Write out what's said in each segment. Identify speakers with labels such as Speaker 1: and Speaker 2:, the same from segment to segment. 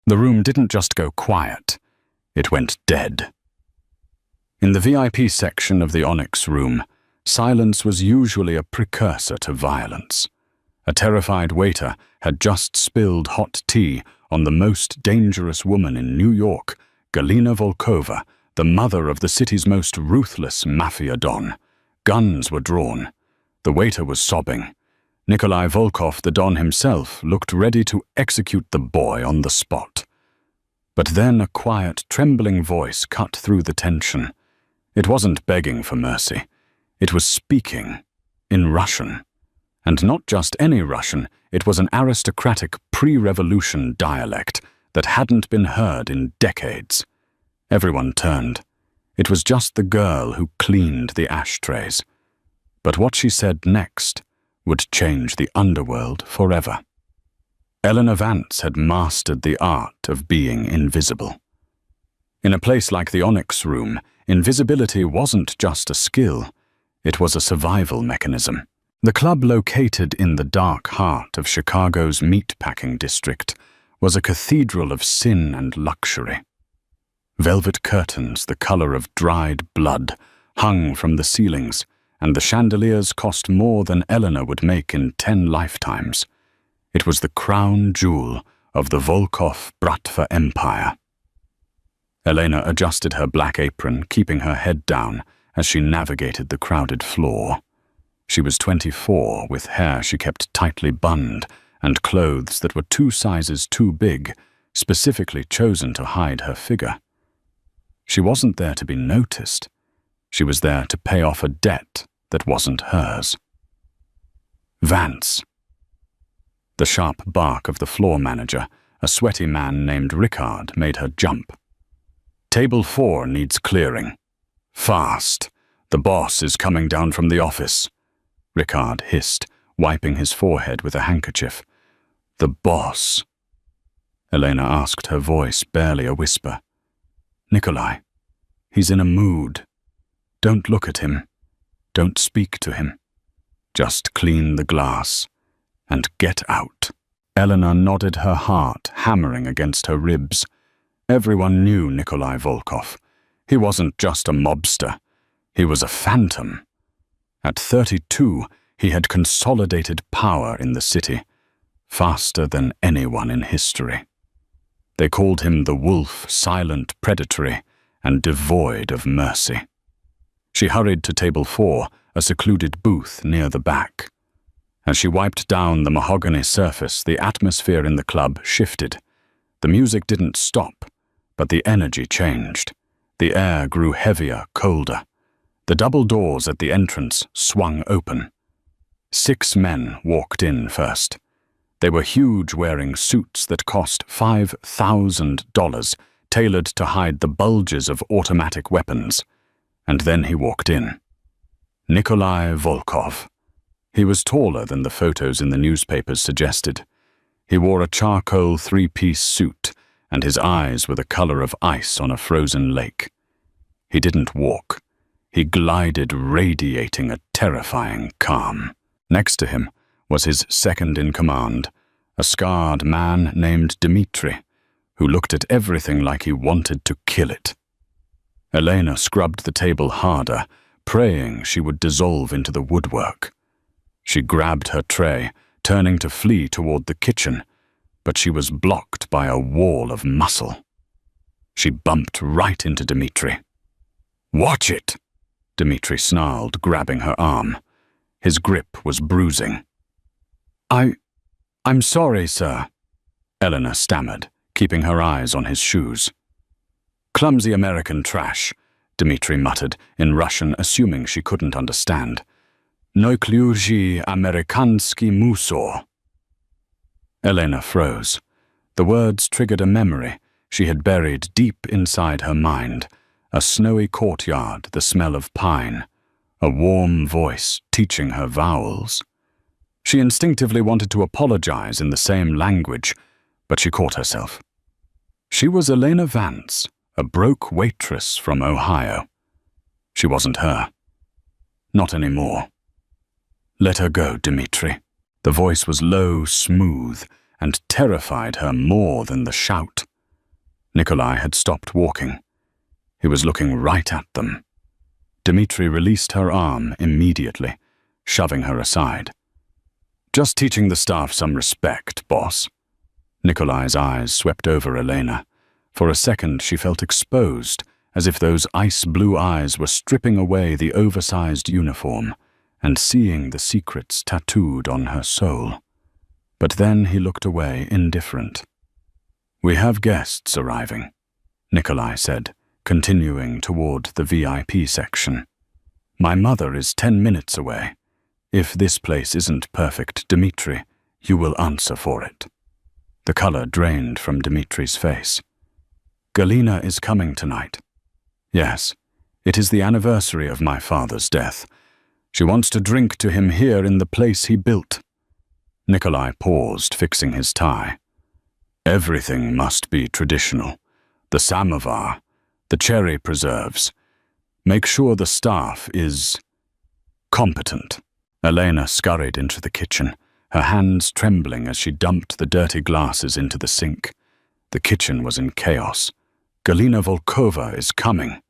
Speaker 1: The room didn't just go quiet, it went dead. In the VIP section of the Onyx room, silence was usually a precursor to violence. A terrified waiter had just spilled hot tea on the most dangerous woman in New York, Galina Volkova, the mother of the city's most ruthless Mafia don. Guns were drawn. The waiter was sobbing. Nikolai Volkov, the don himself, looked ready to execute the boy on the spot. But then a quiet, trembling voice cut through the tension. It wasn't begging for mercy. It was speaking in Russian. And not just any Russian, it was an aristocratic pre-revolution dialect that hadn't been heard in decades. Everyone turned. It was just the girl who cleaned the ashtrays. But what she said next would change the underworld forever. Eleanor Vance had mastered the art of being invisible. In a place like the Onyx room, invisibility wasn't just a skill, it was a survival mechanism. The club, located in the dark heart of Chicago's meatpacking district, was a cathedral of sin and luxury. Velvet curtains, the color of dried blood, hung from the ceilings, and the chandeliers cost more than Eleanor would make in 10 lifetimes. It was the crown jewel of the Volkov-Bratva Empire. Elena adjusted her black apron, keeping her head down as she navigated the crowded floor. She was 24, with hair she kept tightly bunned and clothes that were 2 sizes too big, specifically chosen to hide her figure. She wasn't there to be noticed. She was there to pay off a debt that wasn't hers. Vance. The sharp bark of the floor manager, a sweaty man named Rickard, made her jump. Table 4 needs clearing. Fast. The boss is coming down from the office. Rickard hissed, wiping his forehead with a handkerchief. The boss? Elena asked, her voice barely a whisper. Nikolai. He's in a mood. Don't look at him. Don't speak to him. Just clean the glass and get out. Eleanor nodded, her heart hammering against her ribs. Everyone knew Nikolai Volkov. He wasn't just a mobster. He was a phantom. At 32, he had consolidated power in the city, faster than anyone in history. They called him the wolf, silent, predatory, and devoid of mercy. She hurried to table 4, a secluded booth near the back. As she wiped down the mahogany surface, the atmosphere in the club shifted. The music didn't stop, but the energy changed. The air grew heavier, colder. The double doors at the entrance swung open. 6 men walked in first. They were huge, wearing suits that cost $5,000, tailored to hide the bulges of automatic weapons. And then he walked in. Nikolai Volkov. He was taller than the photos in the newspapers suggested. He wore a charcoal 3-piece suit, and his eyes were the color of ice on a frozen lake. He didn't walk. He glided, radiating a terrifying calm. Next to him was his second-in-command, a scarred man named Dmitri, who looked at everything like he wanted to kill it. Elena scrubbed the table harder, praying she would dissolve into the woodwork. She grabbed her tray, turning to flee toward the kitchen, but she was blocked by a wall of muscle. She bumped right into Dmitri. "Watch it!" Dmitri snarled, grabbing her arm. His grip was bruising. I'm sorry, sir," Eleanor stammered, keeping her eyes on his shoes. "Clumsy American trash," Dmitri muttered, in Russian, assuming she couldn't understand. "Neukluji amerikansky musor." Elena froze. The words triggered a memory she had buried deep inside her mind. A snowy courtyard, the smell of pine, a warm voice teaching her vowels. She instinctively wanted to apologize in the same language, but she caught herself. She was Elena Vance, a broke waitress from Ohio. She wasn't her. Not anymore. "Let her go, Dmitri." The voice was low, smooth, and terrified her more than the shout. Nikolai had stopped walking. He was looking right at them. Dmitri released her arm immediately, shoving her aside. "Just teaching the staff some respect, boss." Nikolai's eyes swept over Elena. For a second she felt exposed, as if those ice-blue eyes were stripping away the oversized uniform and seeing the secrets tattooed on her soul. But then he looked away, indifferent. "We have guests arriving," Nikolai said, continuing toward the VIP section. "My mother is 10 minutes away. If this place isn't perfect, Dmitri, you will answer for it." The color drained from Dmitri's face. "Galina is coming tonight." "Yes, it is the anniversary of my father's death. She wants to drink to him here in the place he built." Nikolai paused, fixing his tie. "Everything must be traditional. The samovar, the cherry preserves. Make sure the staff is competent." Elena scurried into the kitchen, her hands trembling as she dumped the dirty glasses into the sink. The kitchen was in chaos. "Galina Volkova is coming."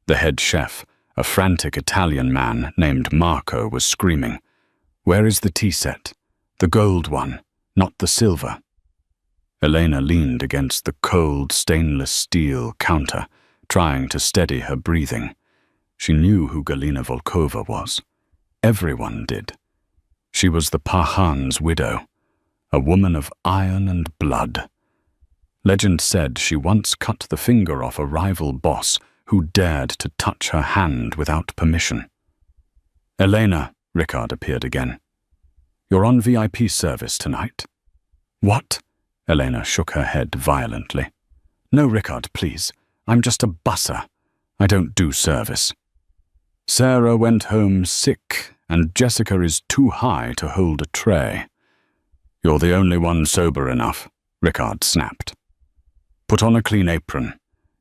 Speaker 1: The head chef, a frantic Italian man named Marco, was screaming. "Where is the tea set? The gold one, not the silver." Elena leaned against the cold stainless steel counter, trying to steady her breathing. She knew who Galina Volkova was. Everyone did. She was the Pahan's widow, a woman of iron and blood. Legend said she once cut the finger off a rival boss who dared to touch her hand without permission. "Elena," Rickard appeared again. "You're on VIP service tonight." "What?" Elena shook her head violently. "No, Rickard, please. I'm just a busser. I don't do service." "Sarah went home sick, and Jessica is too high to hold a tray." "You're the only one sober enough," Rickard snapped. "Put on a clean apron.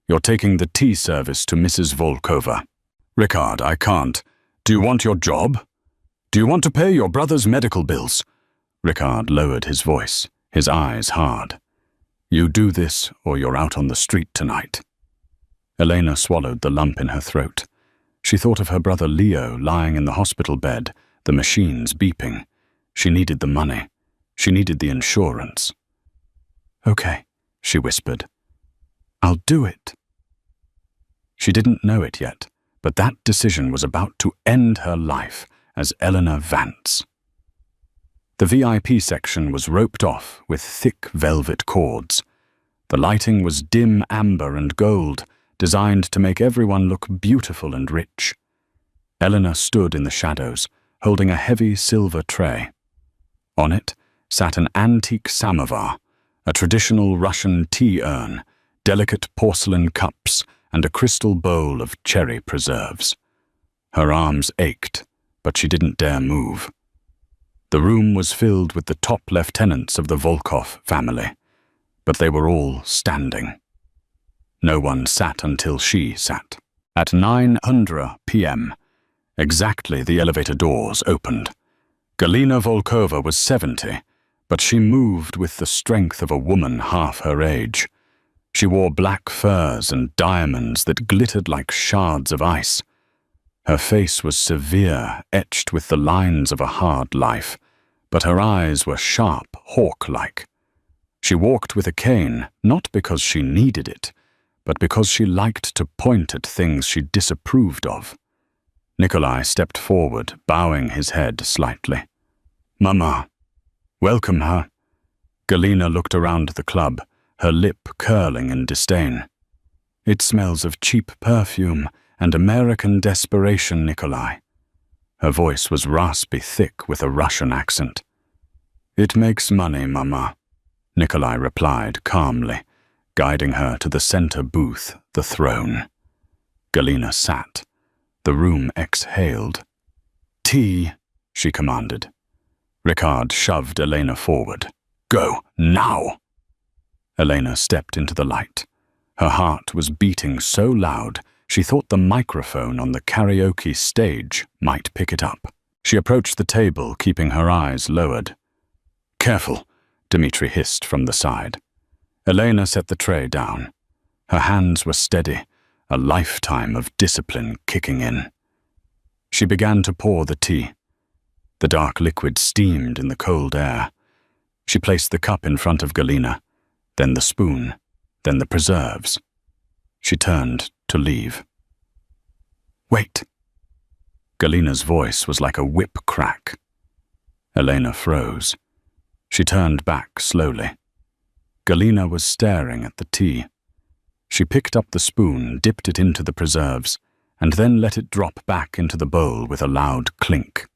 Speaker 1: You're taking the tea service to Mrs. Volkova." "Rickard, I can't. Do you want your job? Do you want to pay your brother's medical bills?" Rickard lowered his voice, his eyes hard. "You do this, or you're out on the street tonight." Elena swallowed the lump in her throat. She thought of her brother Leo lying in the hospital bed, the machines beeping. She needed the money. She needed the insurance. "Okay," she whispered. "I'll do it." She didn't know it yet, but that decision was about to end her life as Eleanor Vance. The VIP section was roped off with thick velvet cords. The lighting was dim amber and gold, designed to make everyone look beautiful and rich. Eleanor stood in the shadows, holding a heavy silver tray. On it sat an antique samovar, a traditional Russian tea urn, delicate porcelain cups, and a crystal bowl of cherry preserves. Her arms ached, but she didn't dare move. The room was filled with the top lieutenants of the Volkov family, but they were all standing. No one sat until she sat. At 9:00 p.m., exactly, the elevator doors opened. Galina Volkova was 70, but she moved with the strength of a woman half her age. She wore black furs and diamonds that glittered like shards of ice. Her face was severe, etched with the lines of a hard life, but her eyes were sharp, hawk-like. She walked with a cane, not because she needed it, but because she liked to point at things she disapproved of. Nikolai stepped forward, bowing his head slightly. "Mama, welcome her." Galina looked around the club, her lip curling in disdain. "It smells of cheap perfume and American desperation, Nikolai." Her voice was raspy thick with a Russian accent. "It makes money, Mama," Nikolai replied calmly, guiding her to the center booth, the throne. Galina sat. The room exhaled. "Tea," she commanded. Rickard shoved Elena forward. "Go, now!" Elena stepped into the light. Her heart was beating so loud she thought the microphone on the karaoke stage might pick it up. She approached the table, keeping her eyes lowered. "Careful," Dmitri hissed from the side. Elena set the tray down. Her hands were steady, a lifetime of discipline kicking in. She began to pour the tea. The dark liquid steamed in the cold air. She placed the cup in front of Galina, then the spoon, then the preserves. She turned to leave. "Wait." Galina's voice was like a whip crack. Elena froze. She turned back slowly. Galina was staring at the tea. She picked up the spoon, dipped it into the preserves, and then let it drop back into the bowl with a loud clink.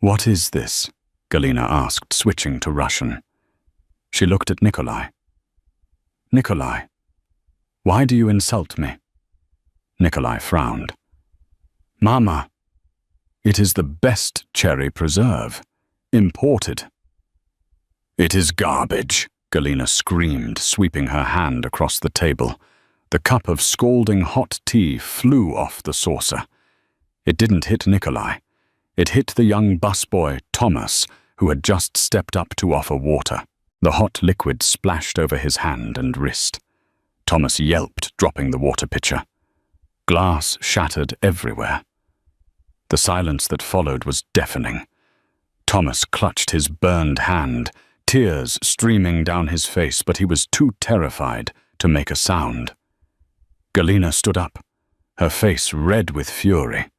Speaker 1: "What is this?" Galina asked, switching to Russian. She looked at Nikolai. "Nikolai, why do you insult me?" Nikolai frowned. "Mama, it is the best cherry preserve. Imported." "It is garbage," Galina screamed, sweeping her hand across the table. The cup of scalding hot tea flew off the saucer. It didn't hit Nikolai. It hit the young busboy, Thomas, who had just stepped up to offer water. The hot liquid splashed over his hand and wrist. Thomas yelped, dropping the water pitcher. Glass shattered everywhere. The silence that followed was deafening. Thomas clutched his burned hand, tears streaming down his face, but he was too terrified to make a sound. Galina stood up, her face red with fury.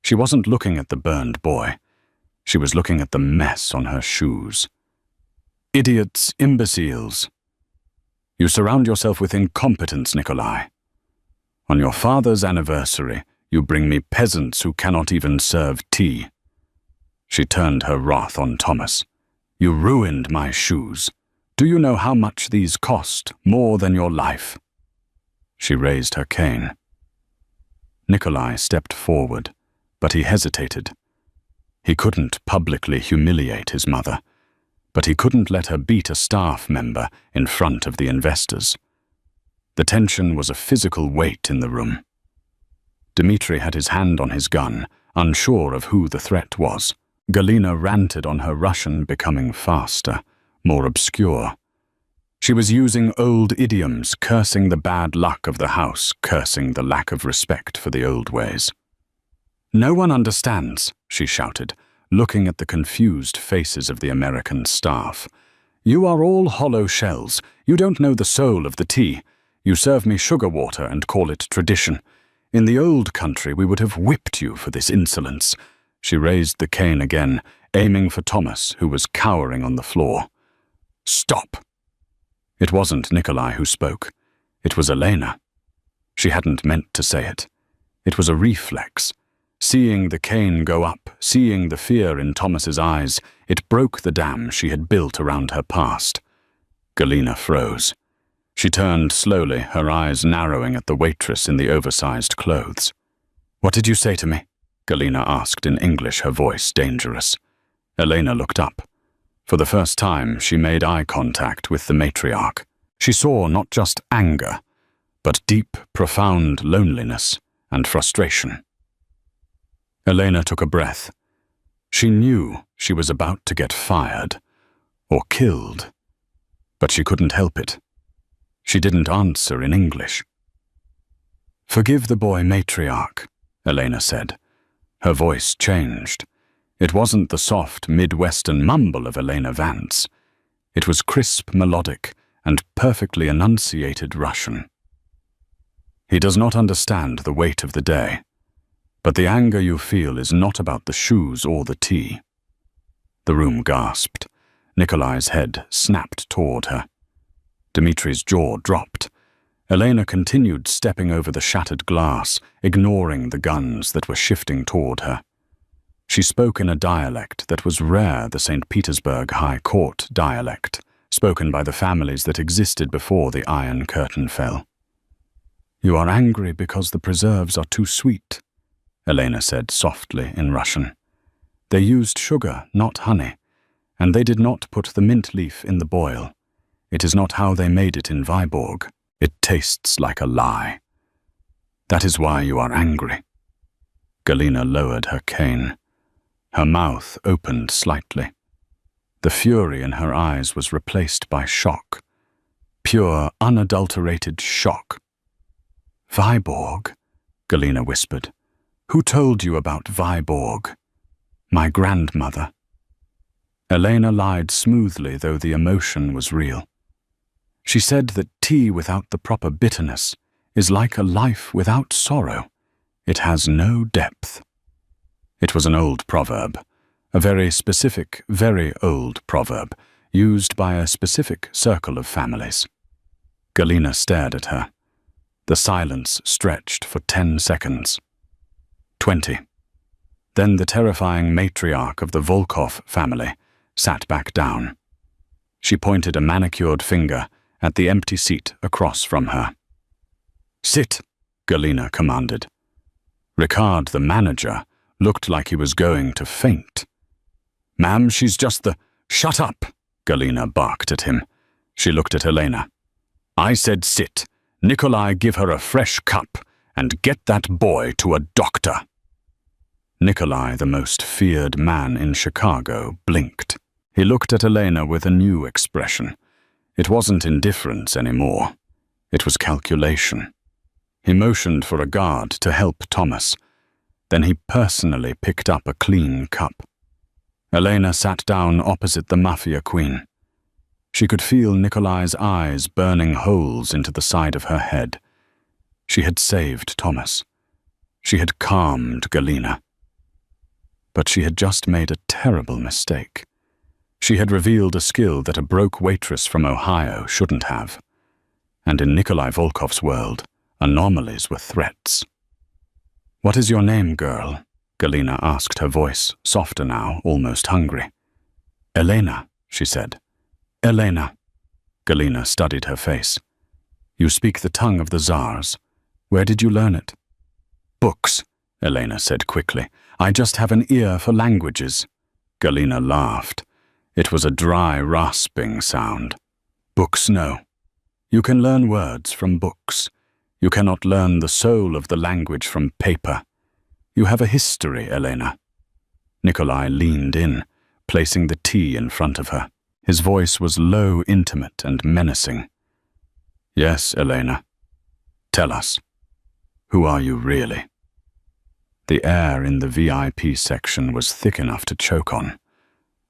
Speaker 1: She wasn't looking at the burned boy. She was looking at the mess on her shoes. "Idiots, imbeciles. You surround yourself with incompetence, Nikolai. On your father's anniversary, you bring me peasants who cannot even serve tea." She turned her wrath on Thomas. "You ruined my shoes. Do you know how much these cost? More than your life." She raised her cane. Nikolai stepped forward, but he hesitated. He couldn't publicly humiliate his mother, but he couldn't let her beat a staff member in front of the investors. The tension was a physical weight in the room. Dmitri had his hand on his gun, unsure of who the threat was. Galina ranted on her Russian, becoming faster, more obscure. She was using old idioms, cursing the bad luck of the house, cursing the lack of respect for the old ways. "No one understands," she shouted, looking at the confused faces of the American staff. "You are all hollow shells. You don't know the soul of the tea. You serve me sugar water and call it tradition. In the old country we would have whipped you for this insolence." She raised the cane again, aiming for Thomas, who was cowering on the floor. "Stop!" It wasn't Nikolai who spoke. It was Elena. She hadn't meant to say it. It was a reflex. Seeing the cane go up, seeing the fear in Thomas's eyes, it broke the dam she had built around her past. Galina froze. She turned slowly, her eyes narrowing at the waitress in the oversized clothes. "What did you say to me?" Galina asked in English, her voice dangerous. Elena looked up. For the first time, she made eye contact with the matriarch. She saw not just anger, but deep, profound loneliness and frustration. Elena took a breath. She knew she was about to get fired, or killed, but she couldn't help it. She didn't answer in English. "Forgive the boy, matriarch," Elena said. Her voice changed. It wasn't the soft Midwestern mumble of Elena Vance. It was crisp, melodic, and perfectly enunciated Russian. "He does not understand the weight of the day, but the anger you feel is not about the shoes or the tea." The room gasped. Nikolai's head snapped toward her. Dmitri's jaw dropped. Elena continued stepping over the shattered glass, ignoring the guns that were shifting toward her. She spoke in a dialect that was rare, the St. Petersburg High Court dialect, spoken by the families that existed before the Iron Curtain fell. "You are angry because the preserves are too sweet," Elena said softly in Russian. "They used sugar, not honey, and they did not put the mint leaf in the boil. It is not how they made it in Viborg. It tastes like a lie. That is why you are angry." Galina lowered her cane. Her mouth opened slightly. The fury in her eyes was replaced by shock. pure, unadulterated shock. "Viborg?" Galena whispered. "Who told you about Viborg?" "My grandmother." Elena lied smoothly, though the emotion was real. She said that tea without the proper bitterness is like a life without sorrow. It has no depth. It was an old proverb, a very specific, very old proverb, used by a specific circle of families. Galena stared at her. The silence stretched for 10 seconds. 20. Then the terrifying matriarch of the Volkov family sat back down. She pointed a manicured finger at the empty seat across from her. "Sit," Galena commanded. Ricard, the manager, looked like he was going to faint. "Ma'am, she's just the—" "Shut up," Galena barked at him. She looked at Elena. "I said sit. Nikolai, give her a fresh cup, and get that boy to a doctor." Nikolai, the most feared man in Chicago, blinked. He looked at Elena with a new expression. It wasn't indifference anymore. It was calculation. He motioned for a guard to help Thomas. Then he personally picked up a clean cup. Elena sat down opposite the Mafia queen. She could feel Nikolai's eyes burning holes into the side of her head. She had saved Thomas. She had calmed Galena. But she had just made a terrible mistake. She had revealed a skill that a broke waitress from Ohio shouldn't have. And in Nikolai Volkov's world, anomalies were threats. "What is your name, girl?" Galena asked, her voice softer now, almost hungry. "Elena," she said. "Elena." Galena studied her face. "You speak the tongue of the Tsars. Where did you learn it?" "Books," Elena said quickly. "I just have an ear for languages." Galena laughed. It was a dry, rasping sound. "Books, no. You can learn words from books. You cannot learn the soul of the language from paper. You have a history, Elena." Nikolai leaned in, placing the tea in front of her. His voice was low, intimate, and menacing. "Yes, Elena. Tell us. Who are you really?" The air in the VIP section was thick enough to choke on.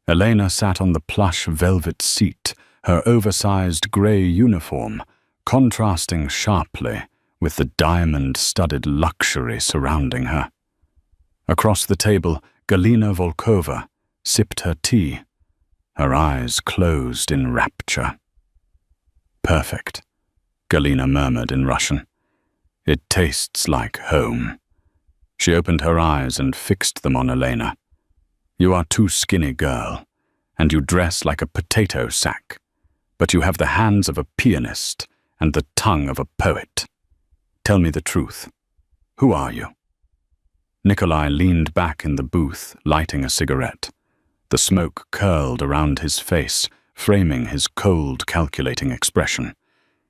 Speaker 1: Elena sat on the plush velvet seat, her oversized grey uniform contrasting sharply with the diamond-studded luxury surrounding her. Across the table, Galina Volkova sipped her tea, her eyes closed in rapture. "Perfect," Galina murmured in Russian. "It tastes like home." She opened her eyes and fixed them on Elena. "You are too skinny, girl, and you dress like a potato sack, but you have the hands of a pianist and the tongue of a poet. Tell me the truth. Who are you?" Nikolai leaned back in the booth, lighting a cigarette. The smoke curled around his face, framing his cold, calculating expression.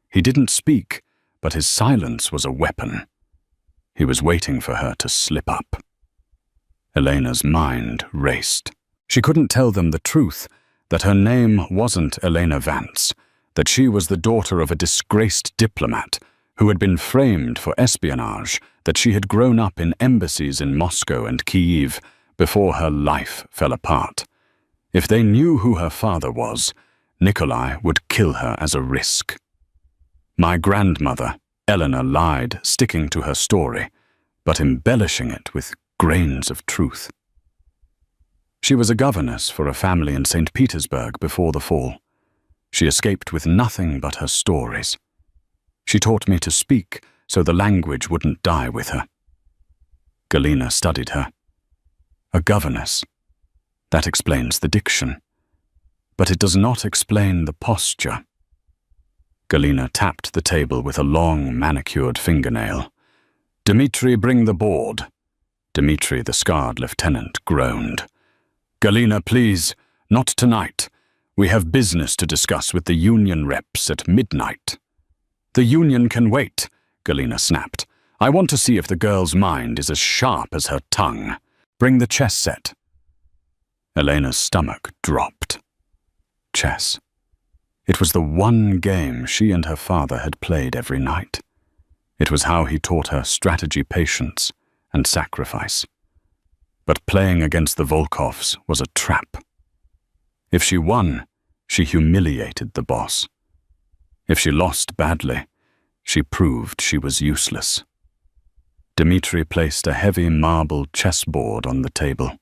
Speaker 1: He didn't speak, but his silence was a weapon. He was waiting for her to slip up. Elena's mind raced. She couldn't tell them the truth, that her name wasn't Elena Vance, that she was the daughter of a disgraced diplomat who had been framed for espionage, that she had grown up in embassies in Moscow and Kyiv before her life fell apart. If they knew who her father was, Nikolai would kill her as a risk. My grandmother, Elena, lied, sticking to her story, but embellishing it with grains of truth. She was a governess for a family in St. Petersburg before the fall. She escaped with nothing but her stories. She taught me to speak so the language wouldn't die with her. Galina studied her. A governess. That explains the diction. But it does not explain the posture. Galina tapped the table with a long, manicured fingernail. "Dmitri, bring the board." Dmitri, the scarred lieutenant, groaned. "Galina, please, not tonight. We have business to discuss with the union reps at midnight." "The union can wait," Galina snapped. "I want to see if the girl's mind is as sharp as her tongue. Bring the chess set." Elena's stomach dropped. Chess. It was the one game she and her father had played every night. It was how he taught her strategy, patience, and sacrifice. But playing against the Volkovs was a trap. If she won, she humiliated the boss. If she lost badly, she proved she was useless. Dmitri placed a heavy marble chessboard on the table.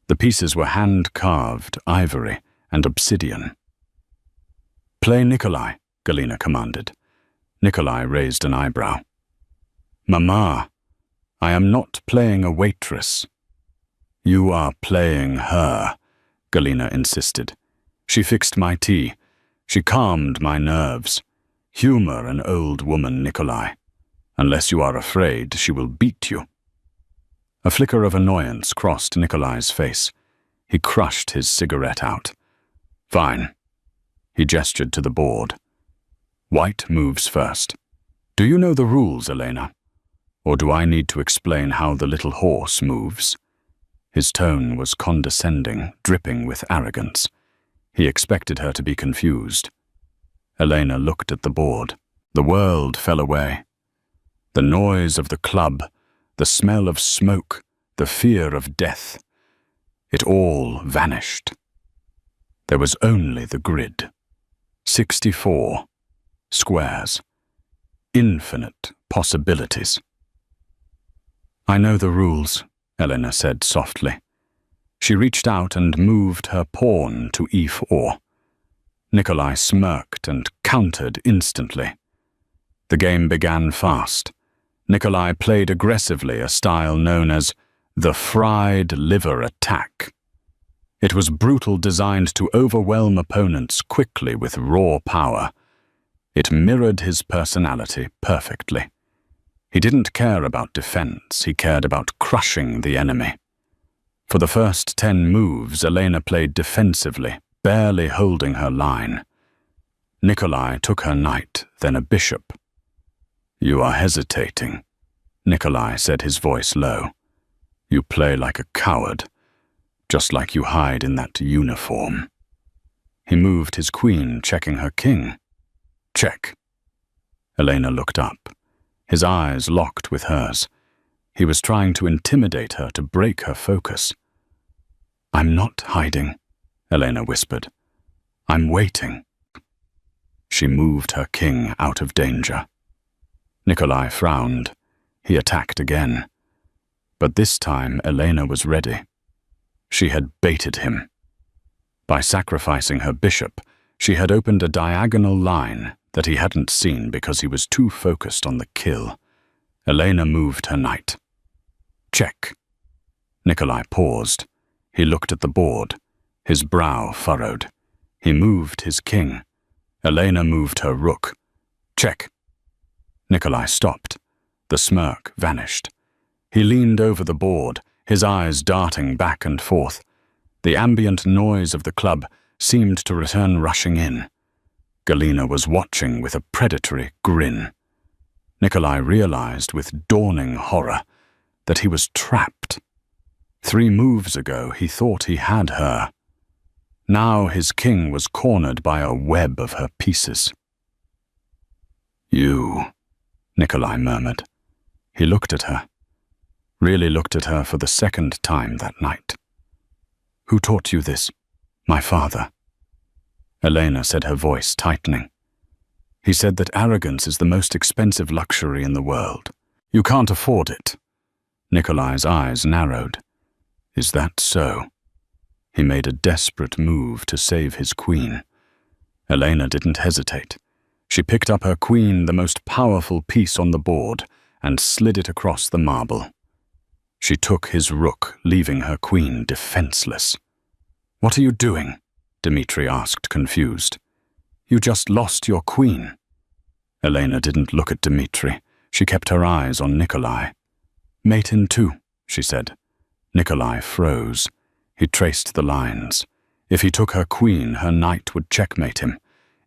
Speaker 1: The pieces were hand-carved ivory and obsidian. "Play Nikolai," Galina commanded. Nikolai raised an eyebrow. "Mama, I am not playing a waitress." "You are playing her," Galina insisted. "She fixed my tea. She calmed my nerves. Humor an old woman, Nikolai. Unless you are afraid, she will beat you." A flicker of annoyance crossed Nikolai's face. He crushed his cigarette out. "Fine." He gestured to the board. "White moves first. Do you know the rules, Elena? Or do I need to explain how the little horse moves?" His tone was condescending, dripping with arrogance. He expected her to be confused. Elena looked at the board. The world fell away. The noise of the club, the smell of smoke, the fear of death. It all vanished. There was only the grid. 64 squares. Infinite possibilities. "I know the rules," Elena said softly. She reached out and moved her pawn to e4. Nikolai smirked and countered instantly. The game began fast. Nikolai played aggressively, a style known as the fried liver attack. It was brutal, designed to overwhelm opponents quickly with raw power. It mirrored his personality perfectly. He didn't care about defense, he cared about crushing the enemy. For the first 10 moves, Elena played defensively, barely holding her line. Nikolai took her knight, then a bishop. "You are hesitating," Nikolai said, his voice low. "You play like a coward, just like you hide in that uniform." He moved his queen, checking her king. "Check." Elena looked up. His eyes locked with hers. He was trying to intimidate her, to break her focus. "I'm not hiding," Elena whispered. "I'm waiting." She moved her king out of danger. Nikolai frowned. He attacked again. But this time Elena was ready. She had baited him. By sacrificing her bishop, she had opened a diagonal line that he hadn't seen because he was too focused on the kill. Elena moved her knight. "Check." Nikolai paused. He looked at the board. His brow furrowed. He moved his king. Elena moved her rook. "Check." Nikolai stopped. The smirk vanished. He leaned over the board, his eyes darting back and forth. The ambient noise of the club seemed to return rushing in. Galina was watching with a predatory grin. Nikolai realized with dawning horror that he was trapped. 3 moves ago he thought he had her. Now his king was cornered by a web of her pieces. "You," Nikolai murmured. He looked at her. Really looked at her for the second time that night. "Who taught you this?" "My father." Elena said, her voice tightening. "He said that arrogance is the most expensive luxury in the world. You can't afford it." Nikolai's eyes narrowed. "Is that so?" He made a desperate move to save his queen. Elena didn't hesitate. She picked up her queen, the most powerful piece on the board, and slid it across the marble. She took his rook, leaving her queen defenseless. "What are you doing?" Dmitri asked, confused. "You just lost your queen." Elena didn't look at Dmitri. She kept her eyes on Nikolai. "Mate in 2, she said. Nikolai froze. He traced the lines. If he took her queen, her knight would checkmate him.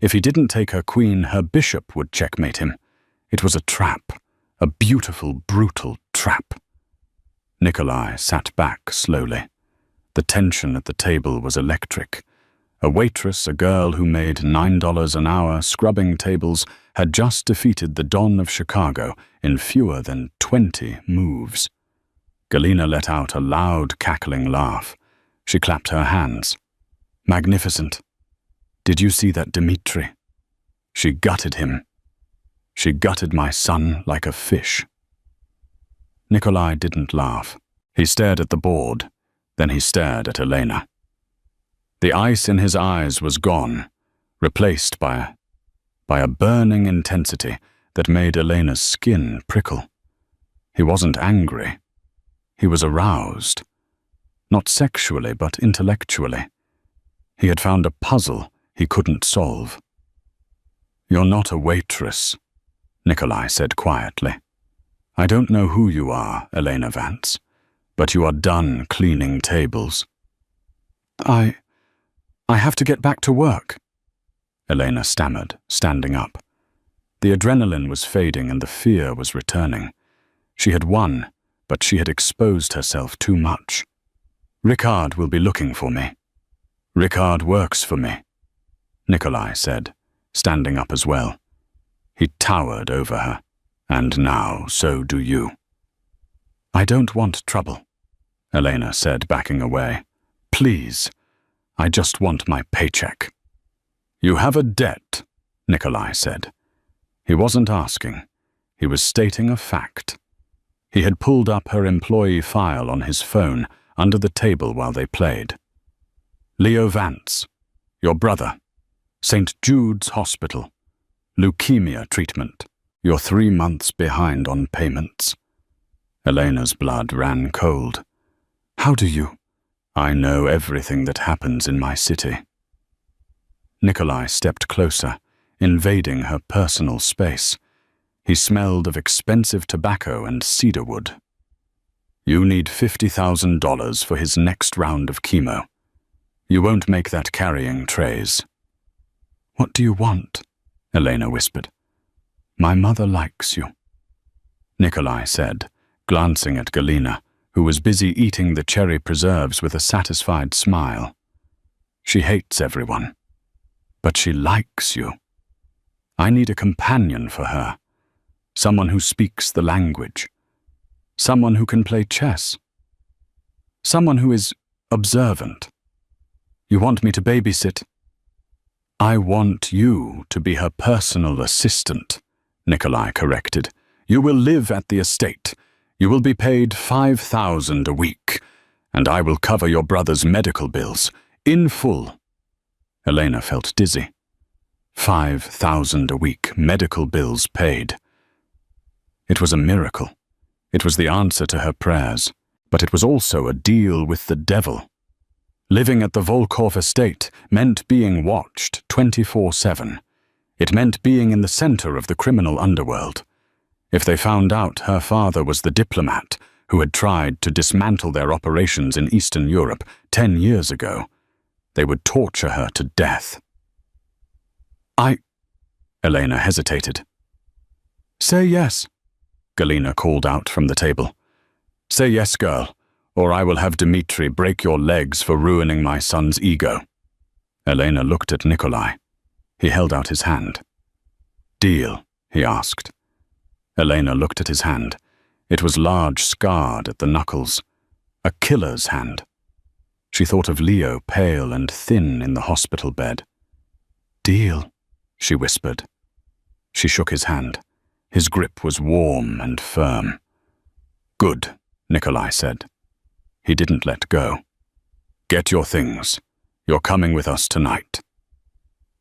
Speaker 1: If he didn't take her queen, her bishop would checkmate him. It was a trap, a beautiful, brutal trap. Nikolai sat back slowly. The tension at the table was electric. A waitress, a girl who made $9 an hour scrubbing tables, had just defeated the Don of Chicago in fewer than 20 moves. Galina let out a loud, cackling laugh. She clapped her hands. Magnificent. Did you see that Dmitri? She gutted him. She gutted my son like a fish. Nikolai didn't laugh. He stared at the board, then he stared at Elena. The ice in his eyes was gone, replaced by a burning intensity that made Elena's skin prickle. He wasn't angry. He was aroused. Not sexually, but intellectually. He had found a puzzle he couldn't solve. "You're not a waitress," Nikolai said quietly. "I don't know who you are, Elena Vance, but you are done cleaning tables." I have to get back to work," Elena stammered, standing up. The adrenaline was fading and the fear was returning. She had won, but she had exposed herself too much. "Ricard will be looking for me. Ricard works for me," Nikolai said, standing up as well. He towered over her. "And now so do you." "I don't want trouble," Elena said, backing away. "Please. I just want my paycheck." "You have a debt," Nikolai said. He wasn't asking. He was stating a fact. He had pulled up her employee file on his phone under the table while they played. "Leo Vance, your brother, St. Jude's Hospital, leukemia treatment. You're 3 months behind on payments." Elena's blood ran cold. "How do you?" "I know everything that happens in my city." Nikolai stepped closer, invading her personal space. He smelled of expensive tobacco and cedarwood. "You need $50,000 for his next round of chemo. You won't make that carrying trays." "What do you want?" Elena whispered. "My mother likes you," Nikolai said, glancing at Galina, who was busy eating the cherry preserves with a satisfied smile. "She hates everyone, but she likes you. I need a companion for her, someone who speaks the language, someone who can play chess, someone who is observant. You want me to babysit?" "I want you to be her personal assistant," Nikolai corrected. "You will live at the estate. You will be paid $5,000 a week, and I will cover your brother's medical bills, in full." Elena felt dizzy. 5,000 a week, medical bills paid. It was a miracle. It was the answer to her prayers, but it was also a deal with the devil. Living at the Volkov estate meant being watched 24/7. It meant being in the center of the criminal underworld. If they found out her father was the diplomat who had tried to dismantle their operations in Eastern Europe 10 years ago, they would torture her to death. Elena hesitated. "Say yes," Galina called out from the table. "Say yes, girl, or I will have Dmitri break your legs for ruining my son's ego." Elena looked at Nikolai. He held out his hand. "Deal?" he asked. Elena looked at his hand. It was large, scarred at the knuckles. A killer's hand. She thought of Leo, pale and thin in the hospital bed. "Deal," she whispered. She shook his hand. His grip was warm and firm. "Good," Nikolai said. He didn't let go. "Get your things. You're coming with us tonight."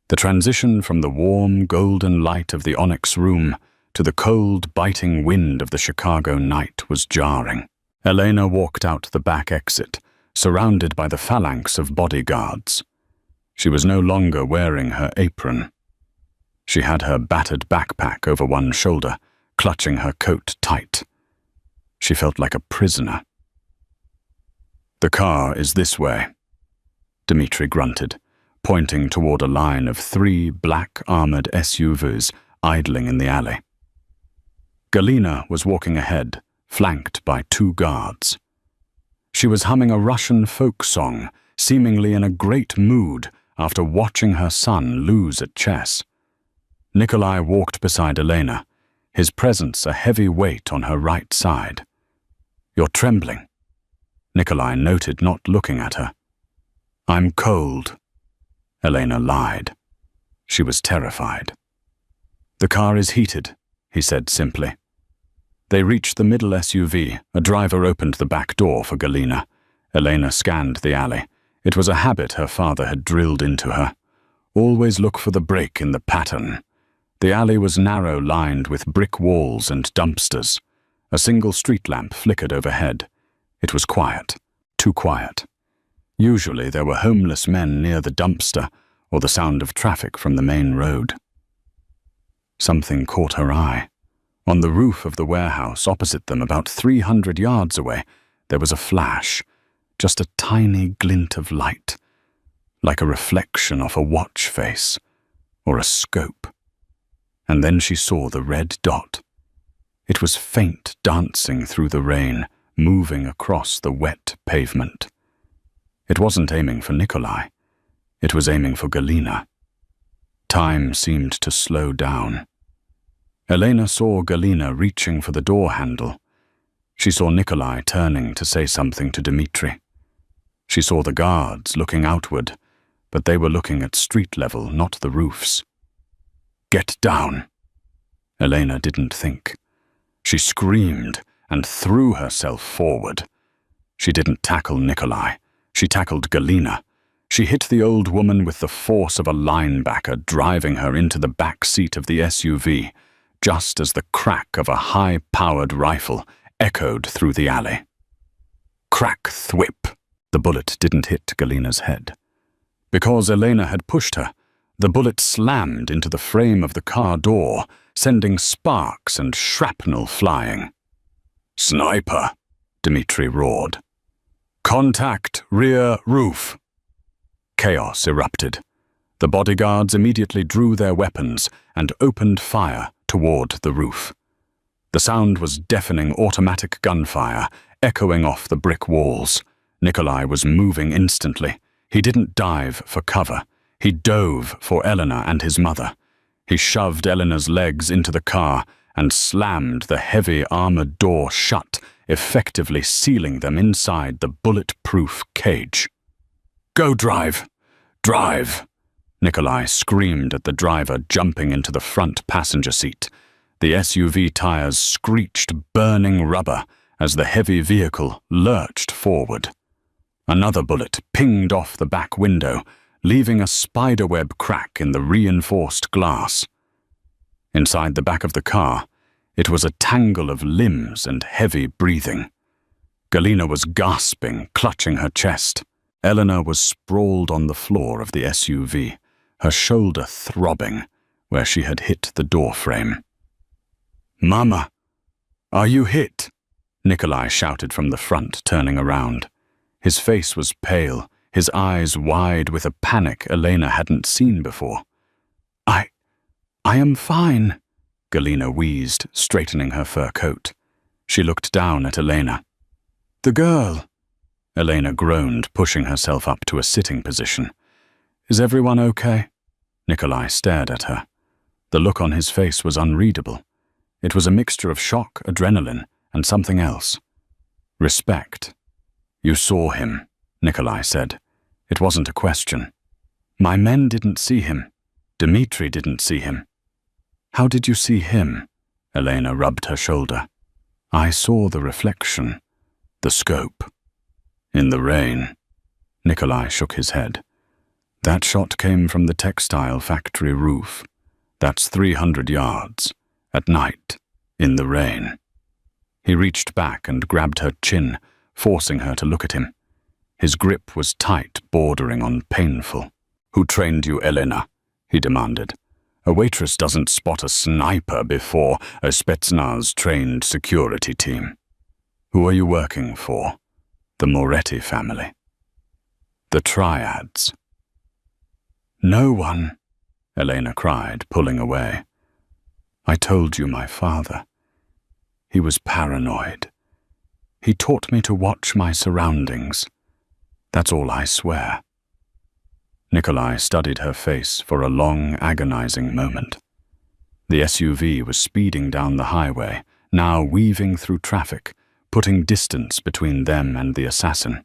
Speaker 1: The transition from the warm, golden light of the onyx room to the cold, biting wind of the Chicago night was jarring. Elena walked out the back exit, surrounded by the phalanx of bodyguards. She was no longer wearing her apron. She had her battered backpack over one shoulder, clutching her coat tight. She felt like a prisoner. "The car is this way," Dmitri grunted, pointing toward a line of 3 black armored SUVs idling in the alley. Galina was walking ahead, flanked by 2 guards. She was humming a Russian folk song, seemingly in a great mood after watching her son lose at chess. Nikolai walked beside Elena, his presence a heavy weight on her right side. "You're trembling." Nikolai noted, not looking at her. "I'm cold." Elena lied. She was terrified. "The car is heated," he said simply. They reached the middle SUV. A driver opened the back door for Galina. Elena scanned the alley. It was a habit her father had drilled into her. Always look for the break in the pattern. The alley was narrow, lined with brick walls and dumpsters. A single street lamp flickered overhead. It was quiet. Too quiet. Usually there were homeless men near the dumpster or the sound of traffic from the main road. Something caught her eye. On the roof of the warehouse opposite them, about 300 yards away, there was a flash, just a tiny glint of light, like a reflection off a watch face or a scope. And then she saw the red dot. It was faint, dancing through the rain, moving across the wet pavement. It wasn't aiming for Nikolai. It was aiming for Galina. Time seemed to slow down. Elena saw Galina reaching for the door handle. She saw Nikolai turning to say something to Dmitri. She saw the guards looking outward, but they were looking at street level, not the roofs. "Get down!" Elena didn't think. She screamed and threw herself forward. She didn't tackle Nikolai. She tackled Galina. She hit the old woman with the force of a linebacker, driving her into the back seat of the SUV, just as the crack of a high-powered rifle echoed through the alley. Crack thwip! The bullet didn't hit Galina's head. Because Elena had pushed her, the bullet slammed into the frame of the car door, sending sparks and shrapnel flying. "Sniper!" Dmitri roared. "Contact rear roof!" Chaos erupted. The bodyguards immediately drew their weapons and opened fire toward the roof. The sound was deafening automatic gunfire, echoing off the brick walls. Nikolai was moving instantly. He didn't dive for cover. He dove for Elena and his mother. He shoved Elena's legs into the car and slammed the heavy armored door shut, effectively sealing them inside the bulletproof cage. "Go drive! Drive!" Nikolai screamed at the driver, jumping into the front passenger seat. The SUV tires screeched burning rubber as the heavy vehicle lurched forward. Another bullet pinged off the back window, leaving a spiderweb crack in the reinforced glass. Inside the back of the car, it was a tangle of limbs and heavy breathing. Galina was gasping, clutching her chest. Elena was sprawled on the floor of the SUV, her shoulder throbbing where she had hit the door frame. "Mama, are you hit?" Nikolai shouted from the front, turning around. His face was pale, his eyes wide with a panic Elena hadn't seen before. I am fine," Galina wheezed, straightening her fur coat. She looked down at Elena. "The girl," Elena groaned, pushing herself up to a sitting position. "Is everyone okay?" Nikolai stared at her. The look on his face was unreadable. It was a mixture of shock, adrenaline, and something else. Respect. "You saw him," Nikolai said. It wasn't a question. "My men didn't see him. Dmitri didn't see him." "How did you see him?" Elena rubbed her shoulder. "I saw the reflection. The scope. In the rain." Nikolai shook his head. "That shot came from the textile factory roof. That's 300 yards. At night. In the rain." He reached back and grabbed her chin, forcing her to look at him. His grip was tight, bordering on painful. "Who trained you, Elena?" he demanded. "A waitress doesn't spot a sniper before a Spetsnaz-trained security team. Who are you working for?" "The Moretti family." "The Triads." "No one," Elena cried, pulling away. "I told you my father. He was paranoid. He taught me to watch my surroundings. That's all I swear." Nikolai studied her face for a long, agonizing moment. The SUV was speeding down the highway, now weaving through traffic, putting distance between them and the assassin.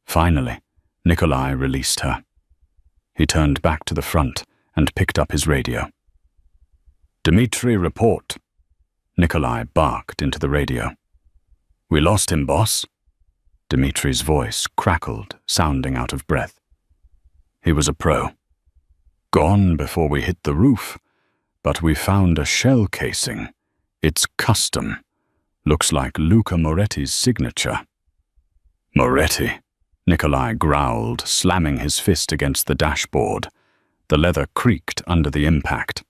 Speaker 1: Finally, Nikolai released her. He turned back to the front and picked up his radio. "Dmitri, report." Nikolai barked into the radio. "We lost him, boss." Dmitri's voice crackled, sounding out of breath. He was a pro. "Gone before we hit the roof, but we found a shell casing. It's custom. Looks like Luca Moretti's signature." "Moretti?" Nikolai growled, slamming his fist against the dashboard. The leather creaked under the impact.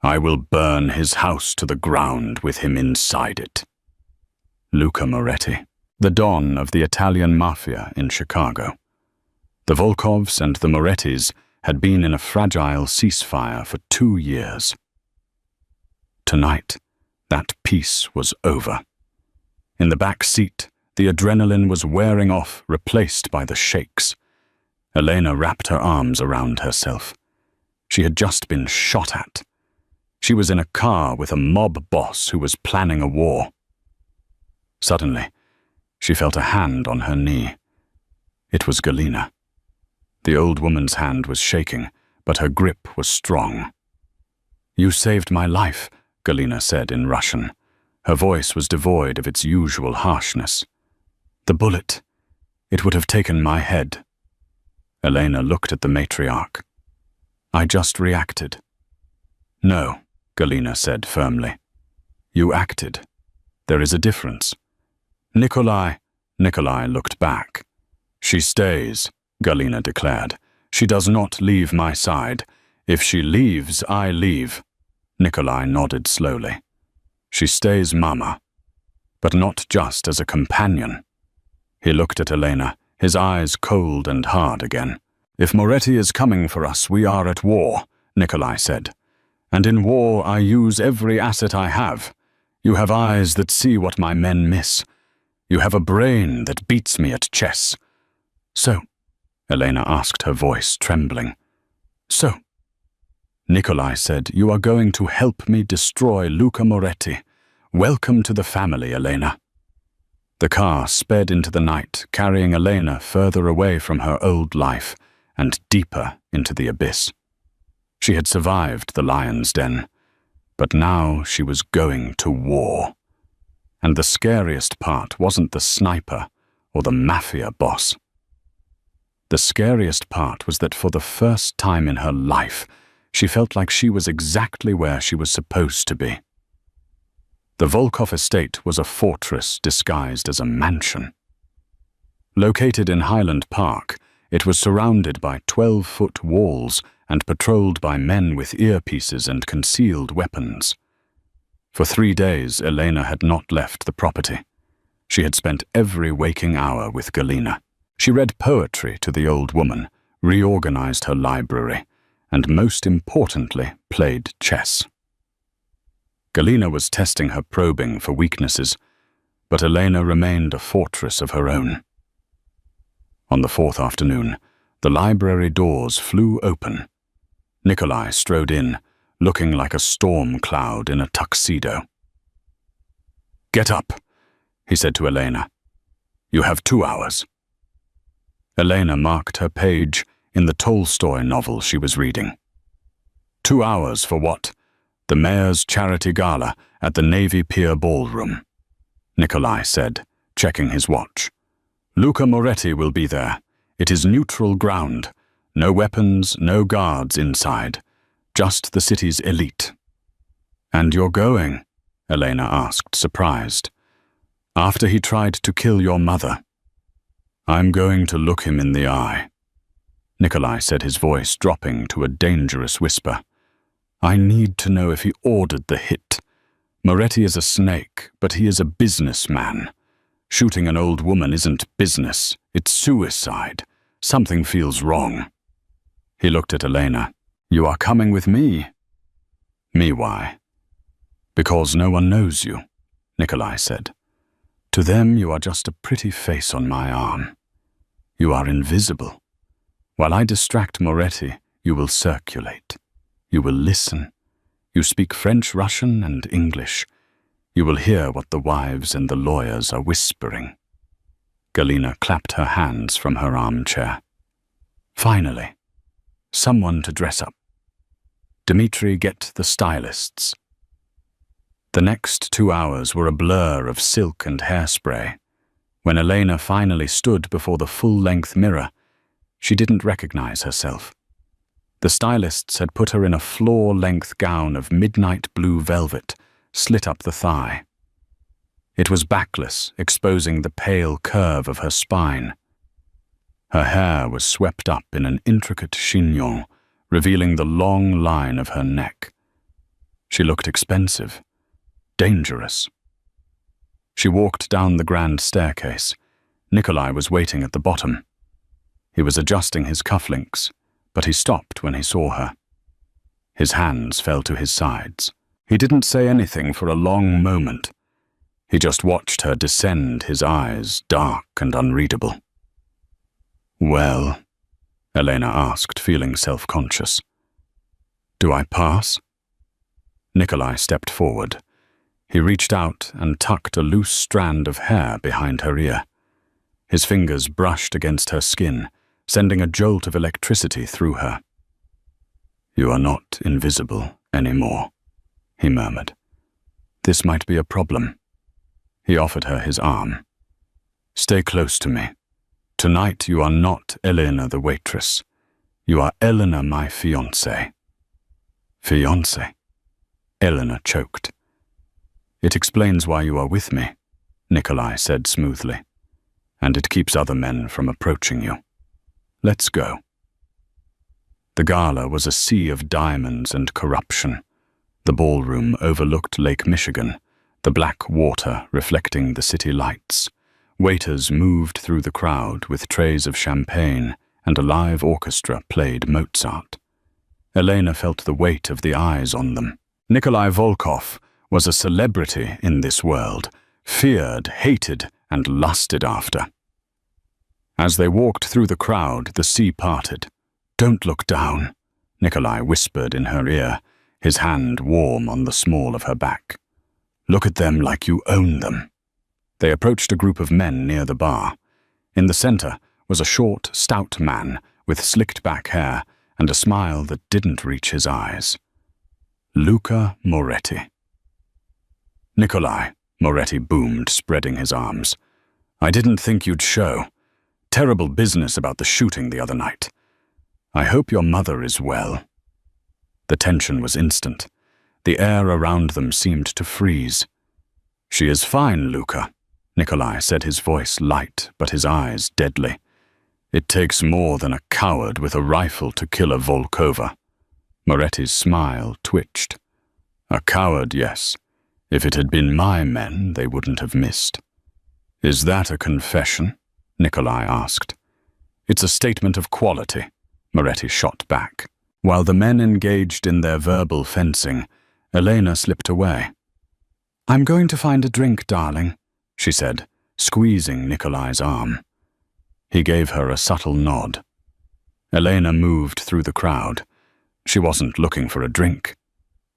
Speaker 1: "I will burn his house to the ground with him inside it." Luca Moretti, the don of the Italian Mafia in Chicago. The Volkovs and the Morettis had been in a fragile ceasefire for 2 years. Tonight, that peace was over. In the back seat, the adrenaline was wearing off, replaced by the shakes. Elena wrapped her arms around herself. She had just been shot at. She was in a car with a mob boss who was planning a war. Suddenly, she felt a hand on her knee. It was Galina. The old woman's hand was shaking, but her grip was strong. "You saved my life," Galina said in Russian. Her voice was devoid of its usual harshness. "The bullet, it would have taken my head." Elena looked at the matriarch. "I just reacted." "No," Galina said firmly. "You acted. There is a difference." Nikolai looked back. "She stays," Galina declared. "She does not leave my side. If she leaves, I leave." Nikolai nodded slowly. "She stays, Mama, but not just as a companion." He looked at Elena, his eyes cold and hard again. "If Moretti is coming for us, we are at war," Nikolai said. "And in war I use every asset I have. You have eyes that see what my men miss. You have a brain that beats me at chess." "So?" Elena asked, her voice trembling. "So?" Nikolai said, "You are going to help me destroy Luca Moretti. Welcome to the family, Elena." The car sped into the night, carrying Elena further away from her old life and deeper into the abyss. She had survived the lion's den, but now she was going to war. And the scariest part wasn't the sniper or the Mafia boss. The scariest part was that for the first time in her life, she felt like she was exactly where she was supposed to be. The Volkov estate was a fortress disguised as a mansion. Located in Highland Park, it was surrounded by 12-foot walls and patrolled by men with earpieces and concealed weapons. For 3 days, Elena had not left the property. She had spent every waking hour with Galina. She read poetry to the old woman, reorganized her library, and most importantly, played chess. Galina was testing her probing for weaknesses, but Elena remained a fortress of her own. On the 4th afternoon, the library doors flew open. Nikolai strode in, looking like a storm cloud in a tuxedo. "Get up," he said to Elena. "You have 2 hours." Elena marked her page in the Tolstoy novel she was reading. 2 hours for what? The mayor's charity gala at the Navy Pier Ballroom, Nikolai said, checking his watch. "Luca Moretti will be there. It is neutral ground. No weapons, no guards inside. Just the city's elite." "And you're going?" Elena asked, surprised. "After he tried to kill your mother." "I'm going to look him in the eye," Nikolai said, his voice dropping to a dangerous whisper. "I need to know if he ordered the hit. Moretti is a snake, but he is a businessman. Shooting an old woman isn't business, it's suicide. Something feels wrong." He looked at Elena. "You are coming with me." "Me why?" "Because no one knows you," Nikolai said. "To them you are just a pretty face on my arm. You are invisible. While I distract Moretti, you will circulate. You will listen. You speak French, Russian, and English. You will hear what the wives and the lawyers are whispering." Galina clapped her hands from her armchair. "Finally, someone to dress up. Dmitri, get the stylists." The next 2 hours were a blur of silk and hairspray. When Elena finally stood before the full-length mirror, she didn't recognize herself. The stylists had put her in a floor-length gown of midnight blue velvet, slit up the thigh. It was backless, exposing the pale curve of her spine. Her hair was swept up in an intricate chignon, revealing the long line of her neck. She looked expensive, dangerous. She walked down the grand staircase. Nikolai was waiting at the bottom. He was adjusting his cufflinks, but he stopped when he saw her. His hands fell to his sides. He didn't say anything for a long moment. He just watched her descend, his eyes dark and unreadable. "Well," Elena asked, feeling self-conscious. "Do I pass?" Nikolai stepped forward. He reached out and tucked a loose strand of hair behind her ear. His fingers brushed against her skin, sending a jolt of electricity through her. "You are not invisible anymore," he murmured. "This might be a problem." He offered her his arm. "Stay close to me. Tonight you are not Elena the waitress. You are Elena, my fiancée." "Fiancée?" Elena choked. "It explains why you are with me," Nikolai said smoothly. "And it keeps other men from approaching you. Let's go." The gala was a sea of diamonds and corruption. The ballroom overlooked Lake Michigan, the black water reflecting the city lights. Waiters moved through the crowd with trays of champagne, and a live orchestra played Mozart. Elena felt the weight of the eyes on them. Nikolai Volkov was a celebrity in this world, feared, hated, and lusted after. As they walked through the crowd, the sea parted. "Don't look down," Nikolai whispered in her ear, his hand warm on the small of her back. "Look at them like you own them." They approached a group of men near the bar. In the center was a short, stout man with slicked-back hair and a smile that didn't reach his eyes. Luca Moretti. "Nikolai," Moretti boomed, spreading his arms. "I didn't think you'd show. Terrible business about the shooting the other night. I hope your mother is well." The tension was instant. The air around them seemed to freeze. "She is fine, Luca," Nikolai said, his voice light but his eyes deadly. "It takes more than a coward with a rifle to kill a Volkova." Moretti's smile twitched. "A coward, yes. If it had been my men, they wouldn't have missed." "Is that a confession?" Nikolai asked. "It's a statement of quality," Moretti shot back. While the men engaged in their verbal fencing, Elena slipped away. "I'm going to find a drink, darling," she said, squeezing Nikolai's arm. He gave her a subtle nod. Elena moved through the crowd. She wasn't looking for a drink.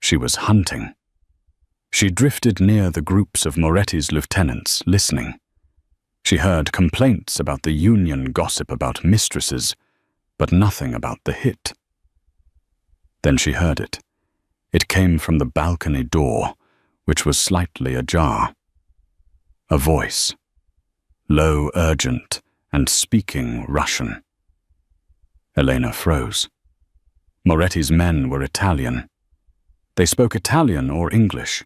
Speaker 1: She was hunting. She drifted near the groups of Moretti's lieutenants, listening. She heard complaints about the union gossip about mistresses, but nothing about the hit. Then she heard it. It came from the balcony door, which was slightly ajar. A voice, low, urgent, and speaking Russian. Elena froze. Moretti's men were Italian. They spoke Italian or English.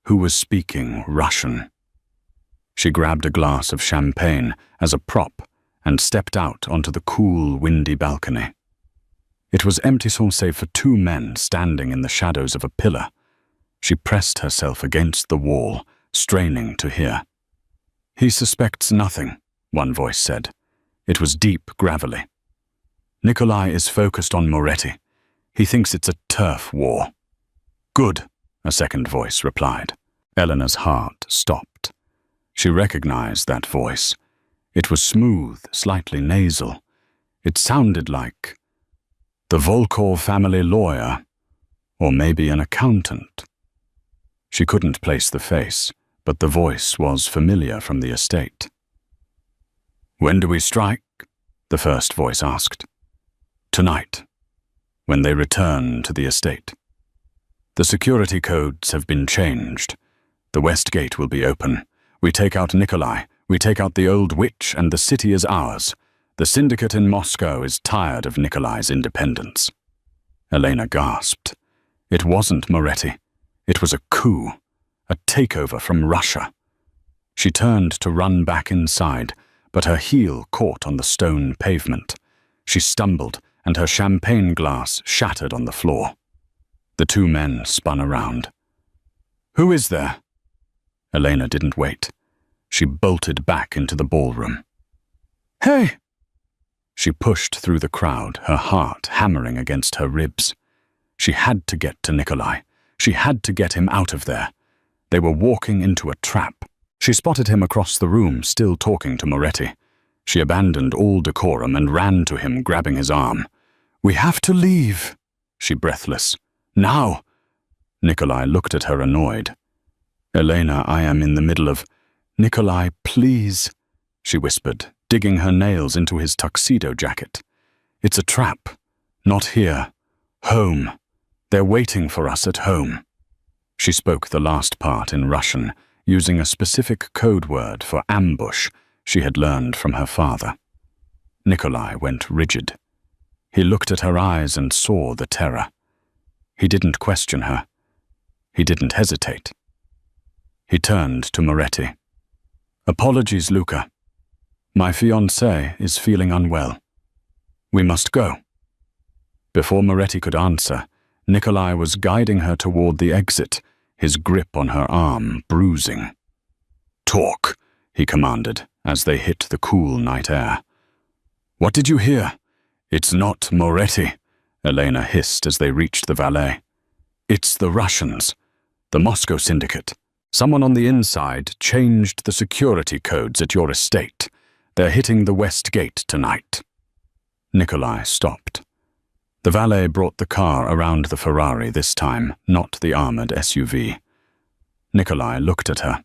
Speaker 1: Who was speaking Russian? She grabbed a glass of champagne as a prop and stepped out onto the cool, windy balcony. It was empty save for 2 men standing in the shadows of a pillar. She pressed herself against the wall, straining to hear. "He suspects nothing," one voice said. It was deep, gravelly. "Nikolai is focused on Moretti. He thinks it's a turf war." "Good," a second voice replied. Elena's heart stopped. She recognized that voice. It was smooth, slightly nasal. It sounded like the Volkov family lawyer, or maybe an accountant. She couldn't place the face, but the voice was familiar from the estate. "When do we strike?" the first voice asked. "Tonight, when they return to the estate. The security codes have been changed. The west gate will be open. We take out Nikolai, we take out the old witch, and the city is ours. The syndicate in Moscow is tired of Nikolai's independence." Elena gasped. It wasn't Moretti. It was a coup, a takeover from Russia. She turned to run back inside, but her heel caught on the stone pavement. She stumbled, and her champagne glass shattered on the floor. The two men spun around. "Who is there?" Elena didn't wait. She bolted back into the ballroom. "Hey!" She pushed through the crowd, her heart hammering against her ribs. She had to get to Nikolai. She had to get him out of there. They were walking into a trap. She spotted him across the room, still talking to Moretti. She abandoned all decorum and ran to him, grabbing his arm. "We have to leave," she breathless. "Now!" Nikolai looked at her annoyed. "Elena, I am in the middle of—" "Nikolai, please," she whispered, digging her nails into his tuxedo jacket. "It's a trap. Not here. Home. They're waiting for us at home." She spoke the last part in Russian, using a specific code word for ambush she had learned from her father. Nikolai went rigid. He looked at her eyes and saw the terror. He didn't question her. He didn't hesitate. He turned to Moretti. "Apologies, Luca. My fiancé is feeling unwell. We must go." Before Moretti could answer, Nikolai was guiding her toward the exit, his grip on her arm bruising. "Talk," he commanded as they hit the cool night air. "What did you hear?" "It's not Moretti," Elena hissed as they reached the valet. "It's the Russians, the Moscow syndicate. Someone on the inside changed the security codes at your estate. They're hitting the west gate tonight." Nikolai stopped. The valet brought the car around the Ferrari this time, not the armored SUV. Nikolai looked at her.